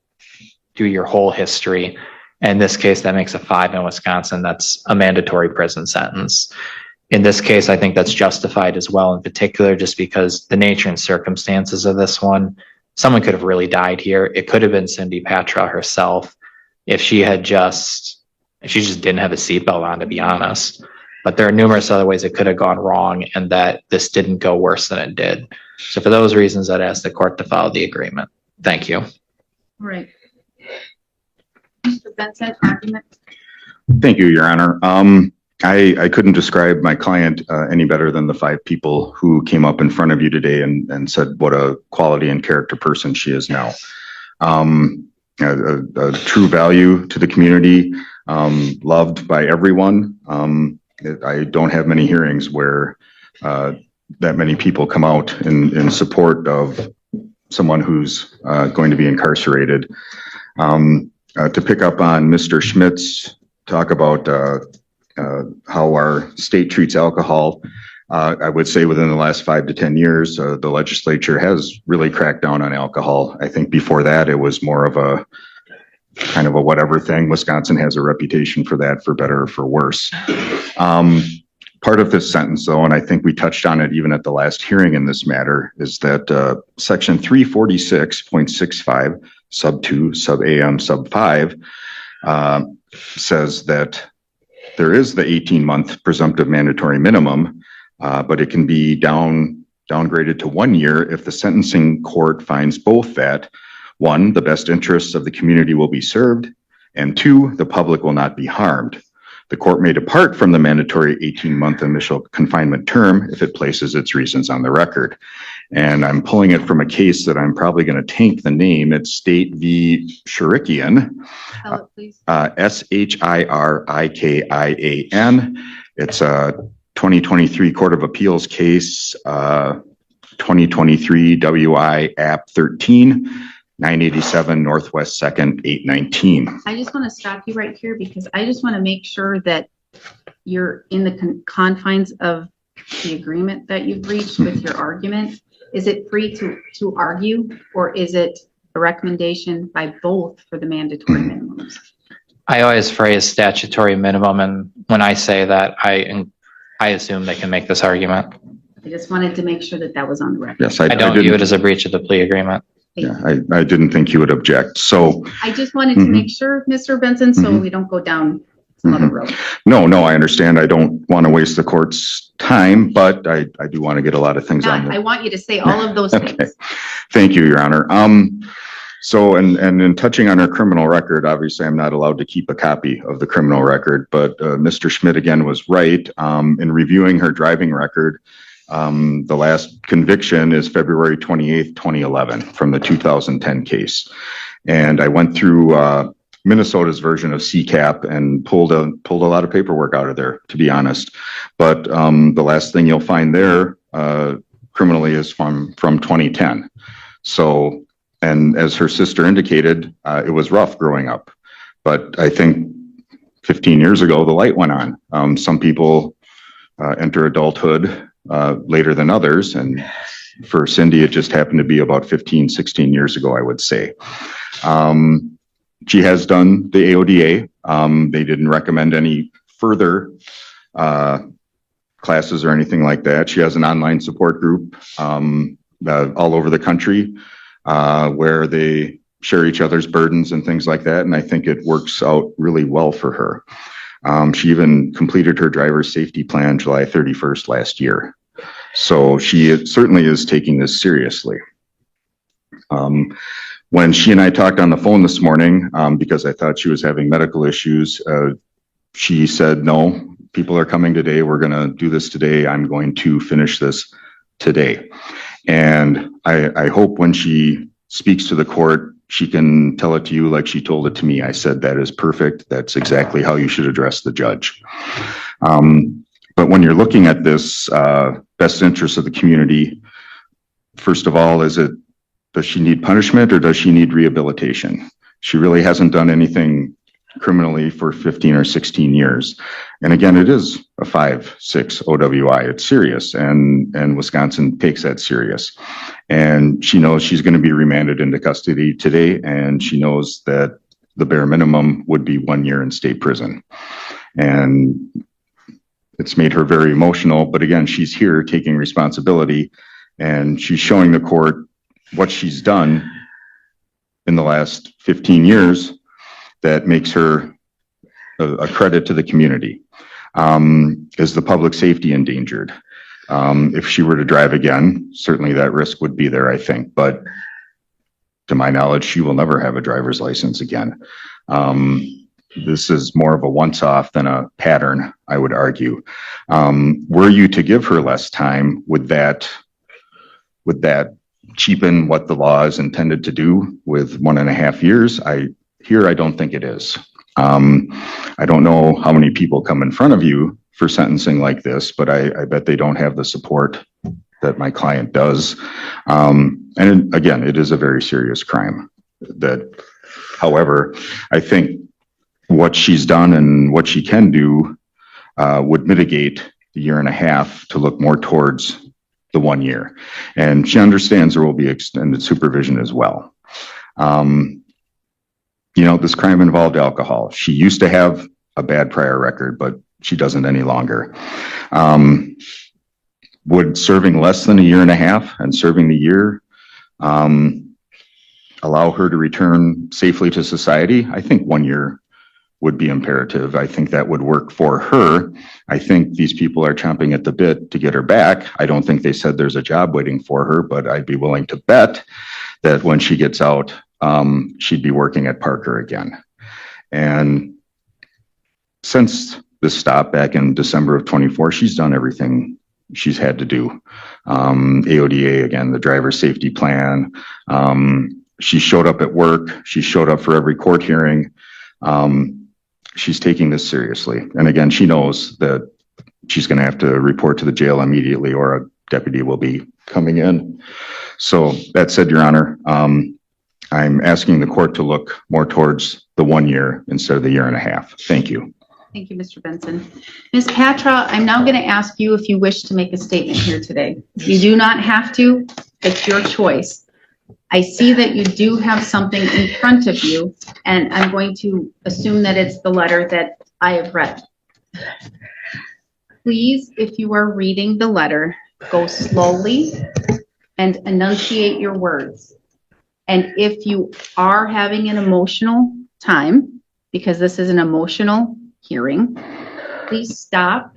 through your whole history. In this case, that makes a 5 in Wisconsin. That's a mandatory prison sentence. In this case, I think that's justified as well, in particular, just because the nature and circumstances of this one, someone could have really died here. It could have been Cindy Patraw herself if she just didn't have a seatbelt on, to be honest. But there are numerous other ways it could have gone wrong and that this didn't go worse than it did. So for those reasons, I'd ask the court to follow the agreement. Thank you. All right. Mr. Benson, argument? Thank you, Your Honor. I couldn't describe my client any better than the 5 people who came up in front of you today and said what a quality and character person she is now. A true value to the community, loved by everyone. I don't have many hearings where that many people come out in support of someone who's going to be incarcerated. To pick up on Mr. Schmidt's talk about how our state treats alcohol, I would say within the last 5 to 10 years, the legislature has really cracked down on alcohol. I think before that, it was more of a kind of a whatever thing. Wisconsin has a reputation for that, for better or for worse. Part of this sentence, though, and I think we touched on it even at the last hearing in this matter, is that section 346.65, sub 2, sub A and sub 5, says that there is the 18-month presumptive mandatory minimum, but it can be downgraded to 1 year if the sentencing court finds both that, 1, the best interests of the community will be served, and 2, the public will not be harmed. The court may depart from the mandatory 18-month initial confinement term if it places its reasons on the record. And I'm pulling it from a case that I'm probably going to tank the name. It's State v. Shirikian. Spell it, please. Shirikian. It's a 2023 Court of Appeals case, 2023 WI App 13, 987 Northwest 2nd, 819. I just want to stop you right here because I just want to make sure that you're in the confines of the agreement that you've reached with your argument. Is it free to argue, or is it a recommendation by both for the mandatory minimums? I always phrase statutory minimum, and when I say that, I assume they can make this argument. I just wanted to make sure that that was on the record. Yes, I don't view it as a breach of the plea agreement. Yeah, I didn't think you would object. So I just wanted to make sure, Mr. Benson, so we don't go down some other road. No, I understand. I don't want to waste the court's time, but I do want to get a lot of things on. I want you to say all of those things. Thank you, Your Honor. So, and in touching on her criminal record, obviously I'm not allowed to keep a copy of the criminal record, but Mr. Schmidt again was right. In reviewing her driving record, the last conviction is February 28th, 2011 from the 2010 case. And I went through Minnesota's version of CCAP and pulled a lot of paperwork out of there, to be honest. But the last thing you'll find there criminally is from 2010. So, and as her sister indicated, it was rough growing up. But I think 15 years ago, the light went on. Some people enter adulthood later than others. And for Cindy, it just happened to be about 15, 16 years ago, I would say. She has done the AODA. They didn't recommend any further classes or anything like that. She has an online support group all over the country where they share each other's burdens and things like that. And I think it works out really well for her. She even completed her driver's safety plan July 31st last year. So she certainly is taking this seriously. When she and I talked on the phone this morning, because I thought she was having medical issues, she said, no, people are coming today. We're going to do this today. I'm going to finish this today. And I hope when she speaks to the court, she can tell it to you like she told it to me. I said, that is perfect. That's exactly how you should address the judge. But when you're looking at this best interest of the community, first of all, does she need punishment or does she need rehabilitation? She really hasn't done anything criminally for 15 or 16 years. And again, it is a 5-6 OWI. It's serious, and Wisconsin takes that serious. And she knows she's going to be remanded into custody today, and she knows that the bare minimum would be 1 year in state prison. And it's made her very emotional, but again, she's here taking responsibility, and she's showing the court what she's done in the last 15 years that makes her a credit to the community. Is the public safety endangered? If she were to drive again, certainly that risk would be there, I think. But to my knowledge, she will never have a driver's license again. This is more of a once-off than a pattern, I would argue. Were you to give her less time, would that cheapen what the law is intended to do with 1.5 years? I don't think it is. I don't know how many people come in front of you for sentencing like this, but I bet they don't have the support that my client does. And again, it is a very serious crime. However, I think what she's done and what she can do would mitigate the 1.5 years to look more towards the 1 year. And she understands there will be extended supervision as well. This crime involved alcohol. She used to have a bad prior record, but she doesn't any longer. Would serving less than 1.5 years and serving the year allow her to return safely to society? I think 1 year would be imperative. I think that would work for her. I think these people are chomping at the bit to get her back. I don't think they said there's a job waiting for her, but I'd be willing to bet that when she gets out, she'd be working at Parker again. And since this stop back in December of 24, she's done everything she's had to do. AODA, again, the driver's safety plan. She showed up at work. She showed up for every court hearing. She's taking this seriously. And again, she knows that she's going to have to report to the jail immediately or a deputy will be coming in. So that said, Your Honor, I'm asking the court to look more towards the 1 year instead of the 1.5 years. Thank you. Thank you, Mr. Benson. Ms. Patra, I'm now going to ask you if you wish to make a statement here today. You do not have to. It's your choice. I see that you do have something in front of you, and I'm going to assume that it's the letter that I have read. Please, if you are reading the letter, go slowly and enunciate your words. And if you are having an emotional time, because this is an emotional hearing, please stop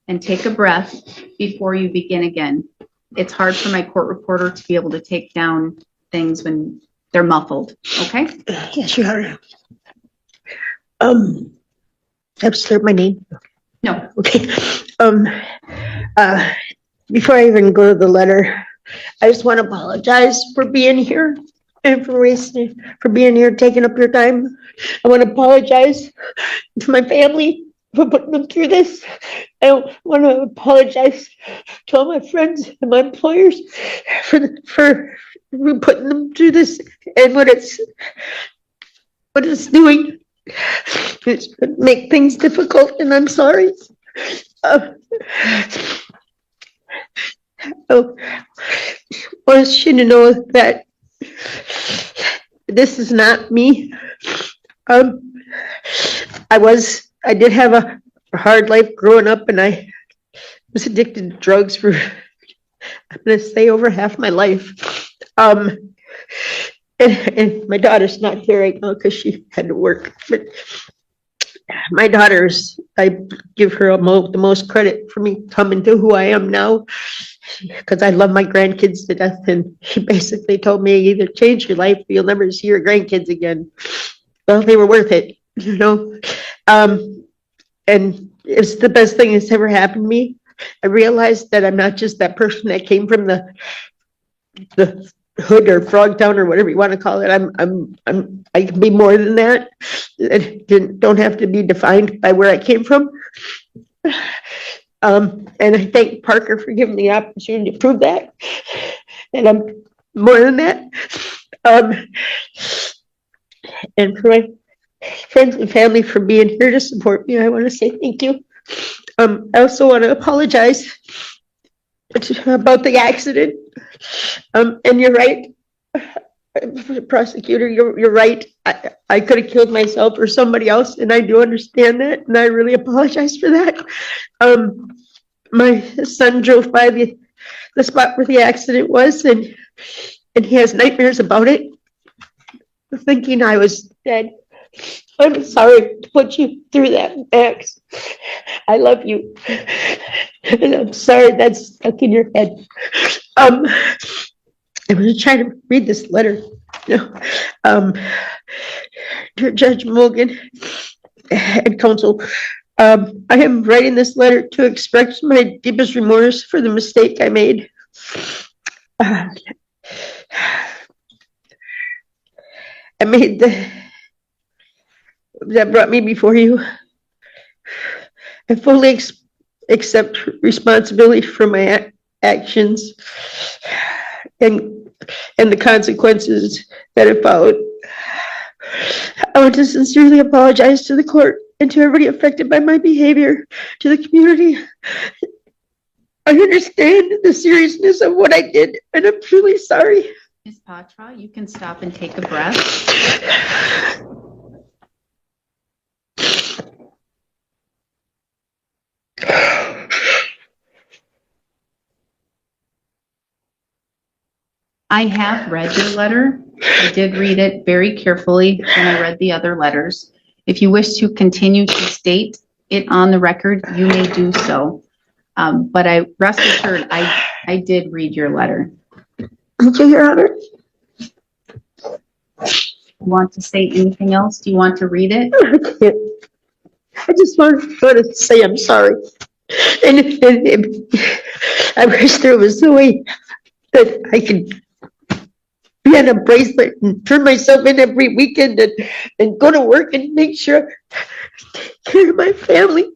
and take a breath before you begin again. It's hard for my court reporter to be able to take down things when they're muffled, okay? Yes, Your Honor. Have to start my name? No. Okay. Before I even go to the letter, I just want to apologize for being here. and for being here, taking up your time. I want to apologize to my family for putting them through this. I want to apologize to all my friends and my employers for putting them through this and what it's doing. It's gonna make things difficult, and I'm sorry. I want you to know that this is not me. I did have a hard life growing up, and I was addicted to drugs for, I'm gonna say, over half my life. And my daughter's not here right now because she had to work. But my daughter's, I give her the most credit for me coming to who I am now, because I love my grandkids to death. And she basically told me, either change your life or you'll never see your grandkids again. Well, they were worth it, you know. And it's the best thing that's ever happened to me. I realized that I'm not just that person that came from the hood or Frogtown or whatever you want to call it. I can be more than that. It don't have to be defined by where I came from. And I thank Parker for giving me the opportunity to prove that. And I'm more than that. And for my friends and family for being here to support me, I want to say thank you. I also want to apologize about the accident. And you're right, prosecutor, you're right. I could have killed myself or somebody else, and I do understand that, and I really apologize for that. My son drove by the spot where the accident was, and he has nightmares about it, thinking I was dead. I'm sorry to put you through that, Max. I love you. And I'm sorry that's stuck in your head. I'm going to try to read this letter. Dear Judge Morgan and counsel, I am writing this letter to express my deepest remorse for the mistake I made. That brought me before you. I fully accept responsibility for my actions and the consequences that have followed. I want to sincerely apologize to the court and to everybody affected by my behavior, to the community. I understand the seriousness of what I did, and I'm truly sorry. Ms. Patra, you can stop and take a breath. I have read your letter. I did read it very carefully when I read the other letters. If you wish to continue to state it on the record, you may do so. But I rest assured, I did read your letter. Thank you, Your Honor. Want to say anything else? Do you want to read it? I just want to say I'm sorry. And I wish there was a way that I could be on a bracelet and turn myself in every weekend and go to work and make sure I take care of my family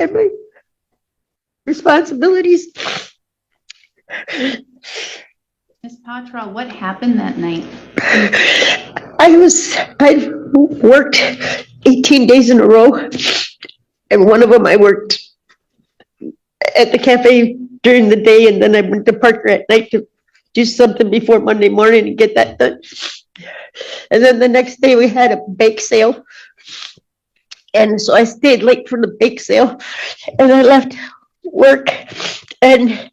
and my responsibilities. Ms. Patra, what happened that night? I worked 18 days in a row, and one of them I worked at the cafe during the day, and then I went to Parker at night to do something before Monday morning and get that done. And then the next day we had a bake sale, and so I stayed late for the bake sale, and I left work, and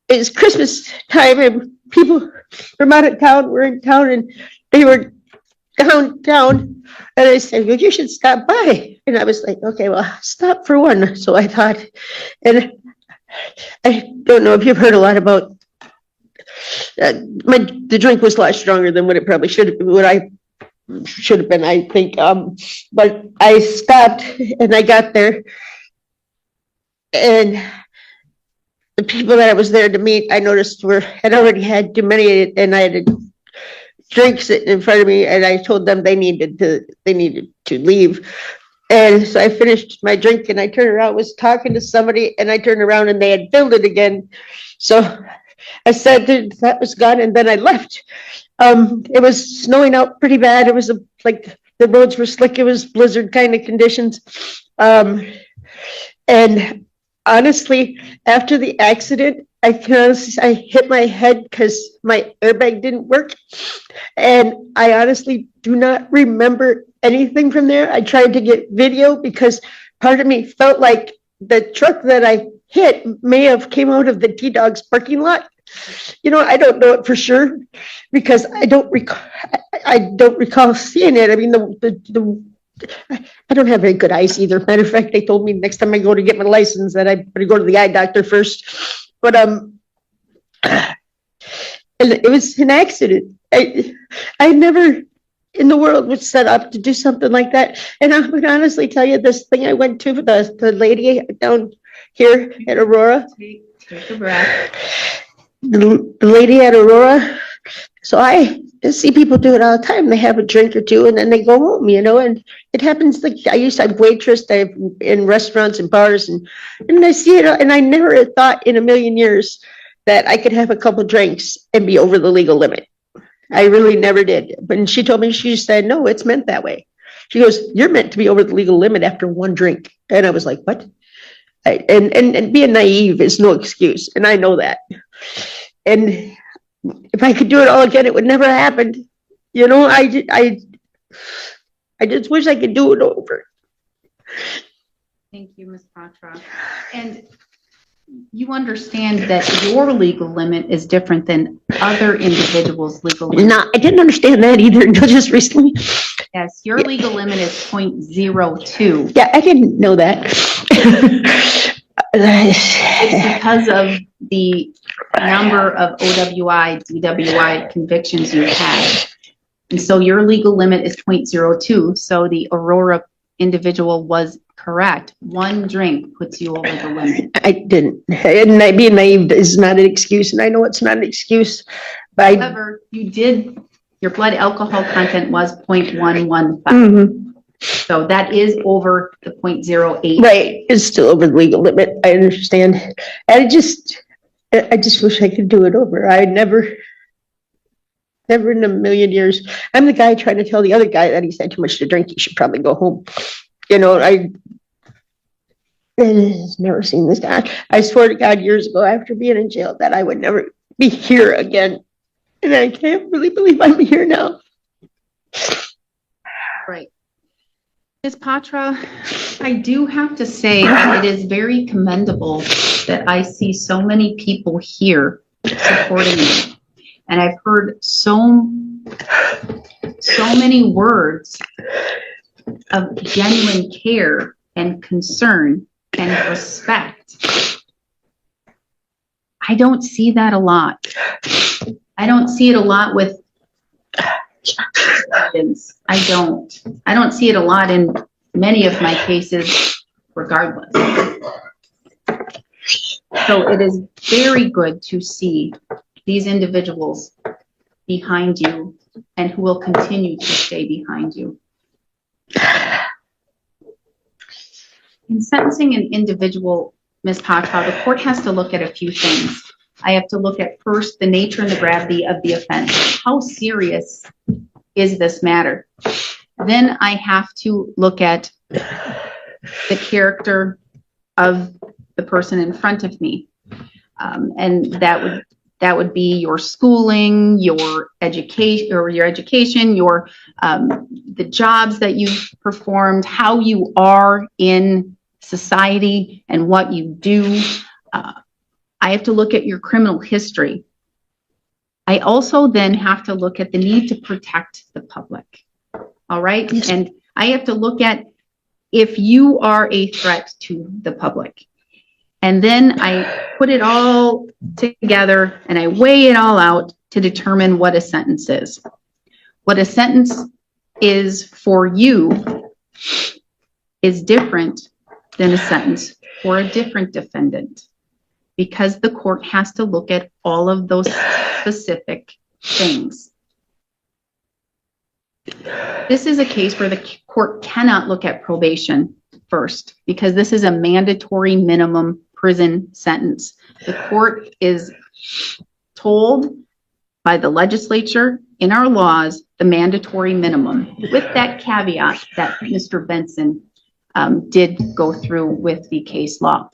it's Christmas time, and people from out of town were in town, and they were downtown, and I said, well, you should stop by. And I was like, okay, well, stop for one. So I thought, and I don't know if you've heard a lot about, the drink was a lot stronger than what it probably should have been, what I should have been, I think. But I stopped, and I got there, and the people that I was there to meet, I noticed had already had too many, and I had drinks sitting in front of me, and I told them they needed to leave. And so I finished my drink and I turned around, was talking to somebody, and I turned around and they had filled it again. So I said that was gone, and then I left. It was snowing out pretty bad. It was like the roads were slick. It was blizzard kind of conditions. And honestly, after the accident, I hit my head because my airbag didn't work. And I honestly do not remember anything from there. I tried to get video because part of me felt like the truck that I hit may have came out of the T-Dog's parking lot. You know, I don't know it for sure because I don't recall seeing it. I mean, I don't have very good eyes either. Matter of fact, they told me next time I go to get my license that I better go to the eye doctor first. But and it was an accident. I never in the world was set up to do something like that. And I would honestly tell you, this thing I went to, the lady down here at Aurora. Take a breath. The lady at Aurora. So I see people do it all the time. They have a drink or two and then they go home, you know, and it happens. Like I used to have waitressed in restaurants and bars and I see it. And I never thought in a million years that I could have a couple drinks and be over the legal limit. I really never did. But she told me, she said, no, it's meant that way. She goes, you're meant to be over the legal limit after one drink. And I was like, what? And being naive is no excuse. And I know that. And if I could do it all again, it would never happen. You know, I just wish I could do it over. Thank you, Ms. Patra. And you understand that your legal limit is different than other individuals' legal limit. No, I didn't understand that either until just recently. Yes, your legal limit is 0.02. Yeah, I didn't know that. It's because of the number of OWI, DWI convictions you had. And so your legal limit is 0.02. So the Aurora individual was correct. One drink puts you over the limit. I didn't. And being naive is not an excuse, and I know it's not an excuse. But however, you did, your blood alcohol content was 0.115. Mm-hmm. So that is over the 0.08. Right, it's still over the legal limit. I understand. And I just wish I could do it over. I never in a million years. I'm the guy trying to tell the other guy that he's had too much to drink. He should probably go home. You know, I've never seen this guy. I swear to God, years ago, after being in jail, that I would never be here again. And I can't really believe I'm here now. Right. Ms. Patra, I do have to say that it is very commendable that I see so many people here supporting you. And I've heard so many words of genuine care and concern and respect. I don't see that a lot. I don't see it a lot with I don't see it a lot in many of my cases regardless. So it is very good to see these individuals behind you and who will continue to stay behind you. In sentencing an individual, Ms. Patra, the court has to look at a few things. I have to look at first the nature and the gravity of the offense. How serious is this matter? Then I have to look at the character of the person in front of me. And that would be your schooling, your education, the jobs that you've performed, how you are in society and what you do. I have to look at your criminal history. I also then have to look at the need to protect the public. All right. Yes. And I have to look at if you are a threat to the public. And then I put it all together and I weigh it all out to determine what a sentence is. What a sentence is for you is different than a sentence for a different defendant, because the court has to look at all of those specific things. This is a case where the court cannot look at probation first because this is a mandatory minimum prison sentence. The court is told by the legislature in our laws the mandatory minimum, with that caveat that Mr. Benson did go through with the case law.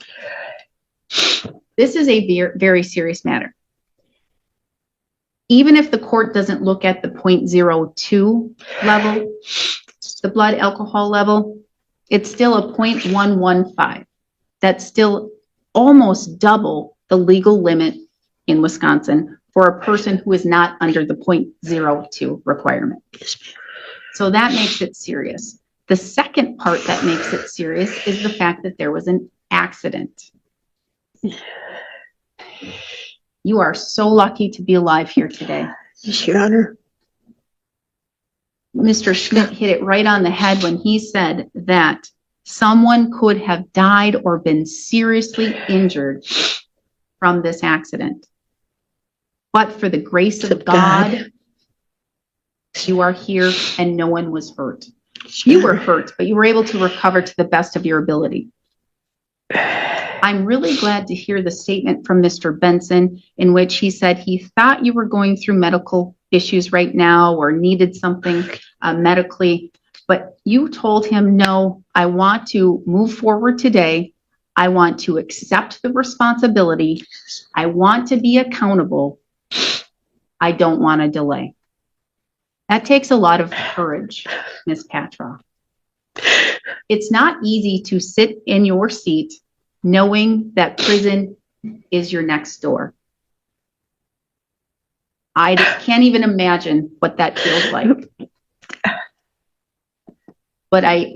This is a very, very serious matter. Even if the court doesn't look at the 0.02 level, the blood alcohol level, it's still a 0.115. That's still almost double the legal limit in Wisconsin for a person who is not under the 0.02 requirement. So that makes it serious. The second part that makes it serious is the fact that there was an accident. You are so lucky to be alive here today. Yes, Your Honor. Mr. Schmidt hit it right on the head when he said that someone could have died or been seriously injured from this accident. But for the grace of God, you are here and no one was hurt. You were hurt, but you were able to recover to the best of your ability. I'm really glad to hear the statement from Mr. Benson in which he said he thought you were going through medical issues right now or needed something medically, but you told him, no, I want to move forward today. I want to accept the responsibility. I want to be accountable. I don't want to delay. That takes a lot of courage, Ms. Patra. It's not easy to sit in your seat knowing that prison is your next door. I can't even imagine what that feels like. But I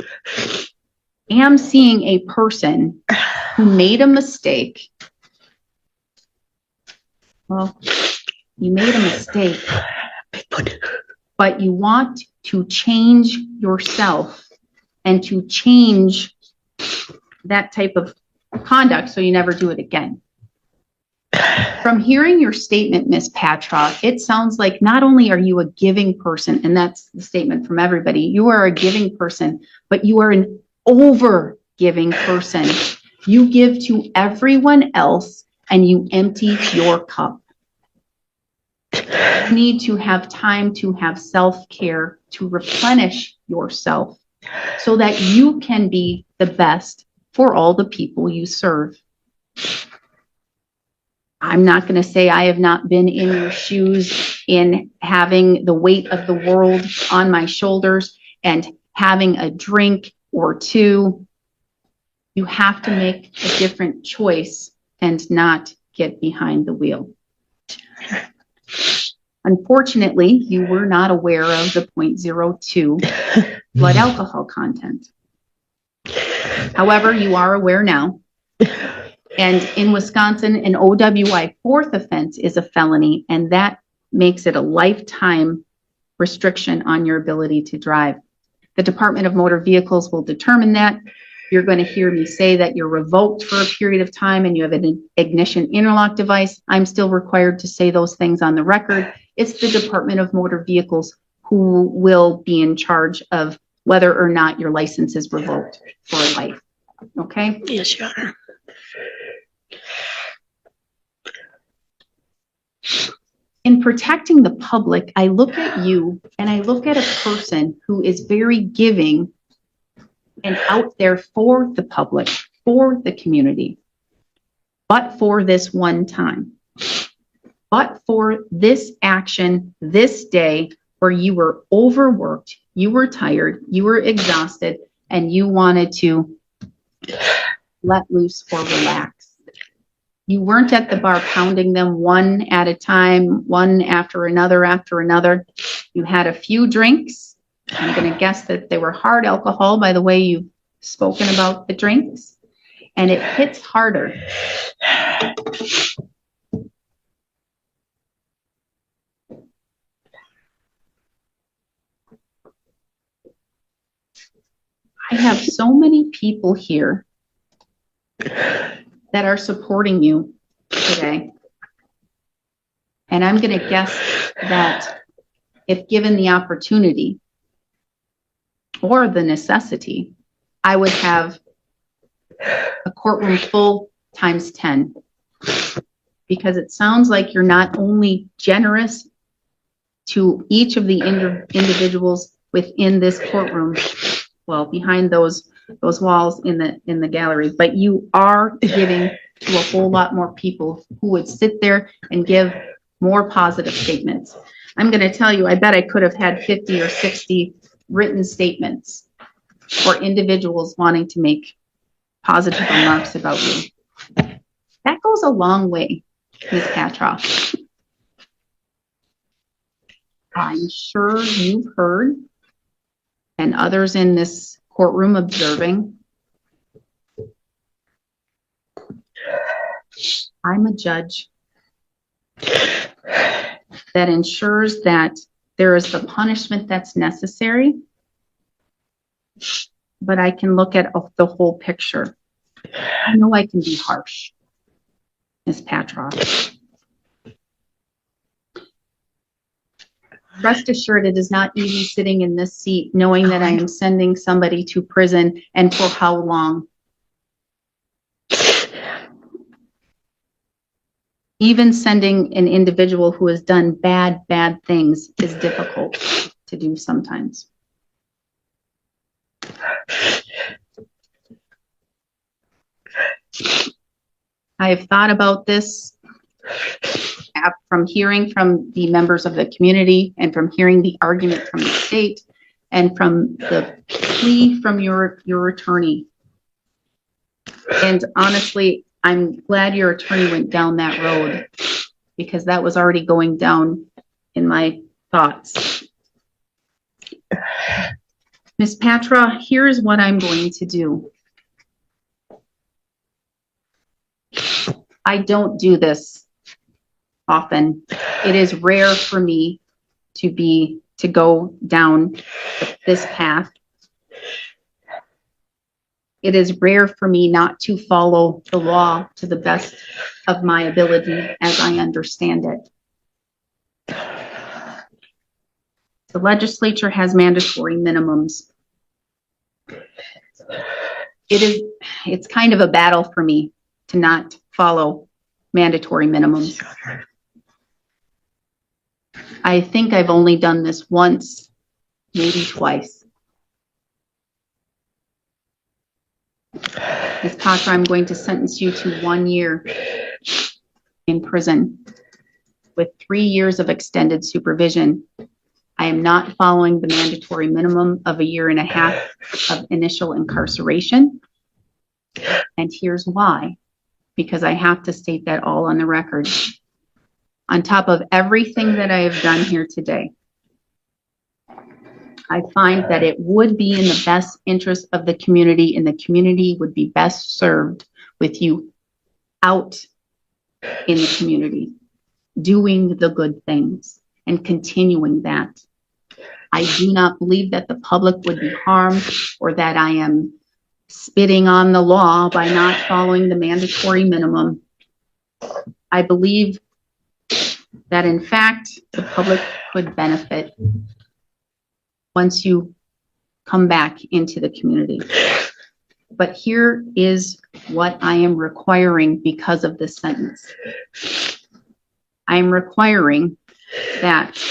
am seeing a person who made a mistake. Well, you made a mistake, but you want to change yourself and to change that type of conduct so you never do it again. From hearing your statement, Ms. Patra, it sounds like not only are you a giving person, and that's the statement from everybody, you are a giving person, but you are an over-giving person. You give to everyone else and you empty your cup. You need to have time to have self-care, to replenish yourself so that you can be the best for all the people you serve. I'm not going to say I have not been in your shoes in having the weight of the world on my shoulders and having a drink or two. You have to make a different choice and not get behind the wheel. Unfortunately, you were not aware of the 0.02 blood alcohol content. However, you are aware now. And in Wisconsin, an OWI fourth offense is a felony, and that makes it a lifetime restriction on your ability to drive. The Department of Motor Vehicles will determine that. You're going to hear me say that you're revoked for a period of time and you have an ignition interlock device. I'm still required to say those things on the record. It's the Department of Motor Vehicles who will be in charge of whether or not your license is revoked for life. Okay? Yes, Your Honor. In protecting the public, I look at you and I look at a person who is very giving and out there for the public, for the community, but for this one time, but for this action, this day where you were overworked, you were tired, you were exhausted, and you wanted to let loose or relax. You weren't at the bar pounding them one at a time, one after another after another. You had a few drinks. I'm going to guess that they were hard alcohol by the way you've spoken about the drinks. And it hits harder. I have so many people here that are supporting you today. And I'm going to guess that if given the opportunity, or the necessity, I would have a courtroom full times 10. Because it sounds like you're not only generous to each of the individuals within this courtroom, well, behind those walls in the gallery, but you are giving to a whole lot more people who would sit there and give more positive statements. I'm going to tell you, I bet I could have had 50 or 60 written statements for individuals wanting to make positive remarks about you. That goes a long way, Ms. Patroff. I'm sure you've heard, and others in this courtroom observing, I'm a judge that ensures that there is the punishment that's necessary, but I can look at the whole picture. I know I can be harsh, Ms. Patroff. Rest assured, it is not easy sitting in this seat knowing that I am sending somebody to prison, and for how long. Even sending an individual who has done bad things is difficult to do sometimes. I have thought about this from hearing from the members of the community and from hearing the argument from the state and from the plea from your attorney. And honestly, I'm glad your attorney went down that road, because that was already going down in my thoughts. Ms. Patra, here's what I'm going to do. I don't do this often. It is rare for me to go down this path. It is rare for me not to follow the law to the best of my ability as I understand it. The legislature has mandatory minimums. It's kind of a battle for me to not follow mandatory minimums. I think I've only done this once, maybe twice. Ms. Patra, I'm going to sentence you to 1 year in prison with 3 years of extended supervision. I am not following the mandatory minimum of 1.5 years of initial incarceration. And here's why. Because I have to state that all on the record. On top of everything that I have done here today, I find that it would be in the best interest of the community, and the community would be best served with you out in the community, doing the good things and continuing that. I do not believe that the public would be harmed or that I am spitting on the law by not following the mandatory minimum. I believe that, in fact, the public could benefit once you come back into the community. But here is what I am requiring because of this sentence. I am requiring that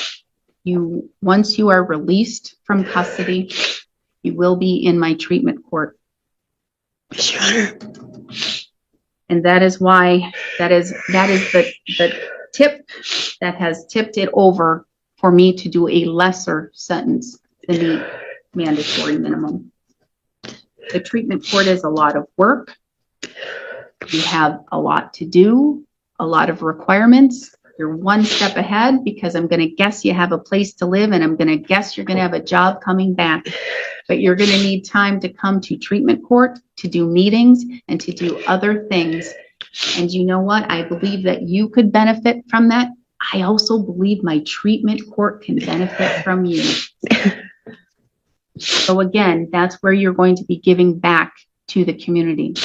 you, once you are released from custody, you will be in my treatment court. Sure. And that is why, that is the tip that has tipped it over for me to do a lesser sentence than the mandatory minimum. The treatment court is a lot of work. You have a lot to do, a lot of requirements. You're one step ahead because I'm going to guess you have a place to live, and I'm going to guess you're going to have a job coming back. But you're going to need time to come to treatment court, to do meetings, and to do other things. And you know what? I believe that you could benefit from that. I also believe my treatment court can benefit from you. So again, that's where you're going to be giving back to the community.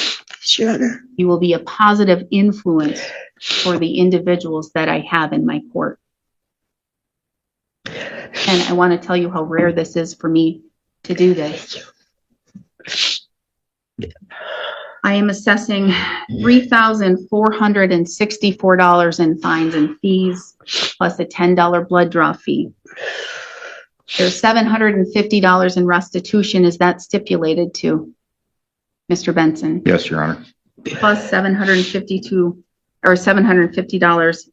Sure. You will be a positive influence for the individuals that I have in my court. And I want to tell you how rare this is for me to do this. I am assessing $3,464 in fines and fees, plus a $10 blood draw fee. There's $750 in restitution. Is that stipulated to, Mr. Benson? Yes, Your Honor. Plus $750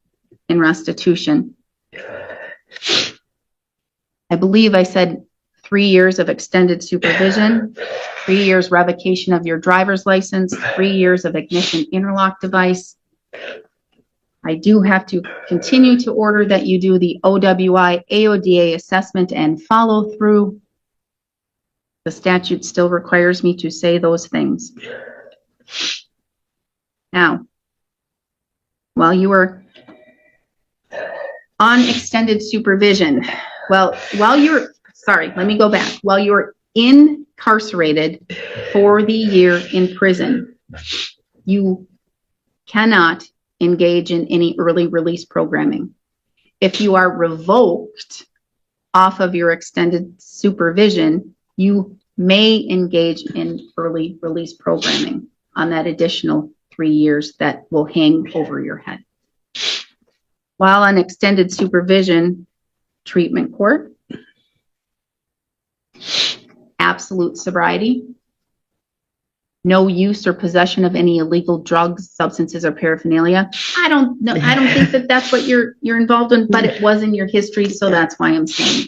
in restitution. I believe I said 3 years of extended supervision, 3 years revocation of your driver's license, 3 years of ignition interlock device. I do have to continue to order that you do the OWI AODA assessment and follow through. The statute still requires me to say those things. Now, while you were on extended supervision, while you're incarcerated for the year in prison, you cannot engage in any early release programming. If you are revoked off of your extended supervision, you may engage in early release programming on that additional 3 years that will hang over your head. While on extended supervision, treatment court, absolute sobriety, no use or possession of any illegal drugs, substances, or paraphernalia. I don't think that that's what you're involved in, but it was in your history, so that's why I'm saying.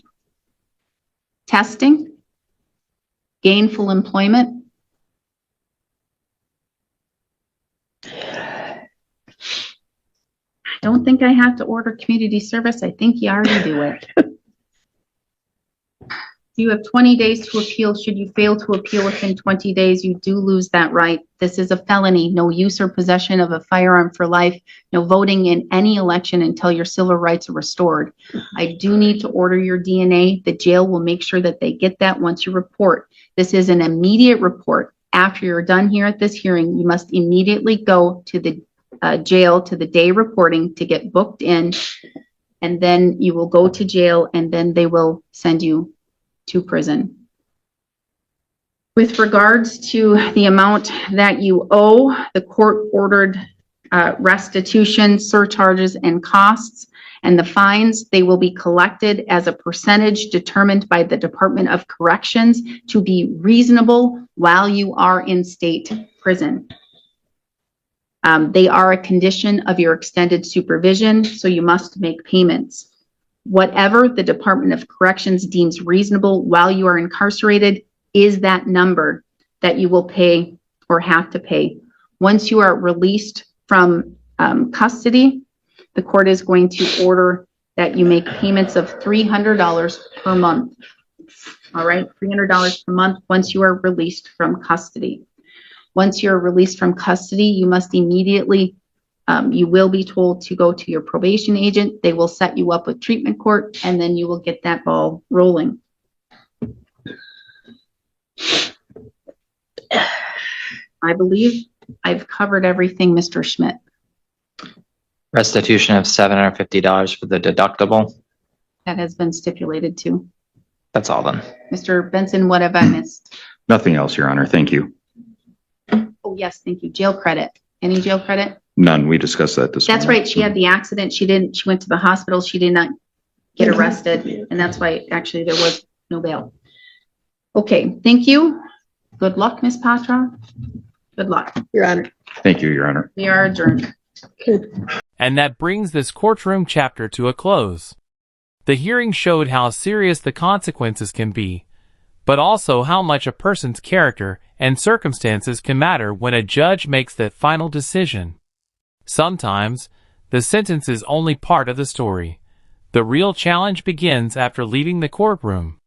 Testing, gainful employment. I don't think I have to order community service. I think you already do it. You have 20 days to appeal. Should you fail to appeal within 20 days, you do lose that right. This is a felony. No use or possession of a firearm for life. No voting in any election until your civil rights are restored. I do need to order your DNA. The jail will make sure that they get that once you report. This is an immediate report. After you're done here at this hearing, you must immediately go to the jail to the day reporting to get booked in, and then you will go to jail, and then they will send you to prison. With regards to the amount that you owe, the court ordered restitution, surcharges, and costs, and the fines. They will be collected as a percentage determined by the Department of Corrections to be reasonable while you are in state prison. They are a condition of your extended supervision, so you must make payments. Whatever the Department of Corrections deems reasonable while you are incarcerated is that number that you will pay or have to pay. Once you are released from custody, the court is going to order that you make payments of $300 per month. All right, $300 per month once you are released from custody. Once you're released from custody, you must immediately you will be told to go to your probation agent. They will set you up with treatment court, and then you will get that ball rolling. I believe I've covered everything, Mr. Schmidt. Restitution of $750 for the deductible. That has been stipulated to. That's all then. Mr. Benson, what have I missed? Nothing else, Your Honor. Thank you. Oh, yes, thank you. Jail credit. Any jail credit? None. We discussed that this morning. That's right. She had the accident. She went to the hospital. She did not get arrested. And that's why actually there was no bail. Okay. Thank you. Good luck, Ms. Patra. Good luck. Your Honor. Thank you, Your Honor. We are adjourned. And that brings this courtroom chapter to a close. The hearing showed how serious the consequences can be, but also how much a person's character and circumstances can matter when a judge makes that final decision. Sometimes, the sentence is only part of the story. The real challenge begins after leaving the courtroom.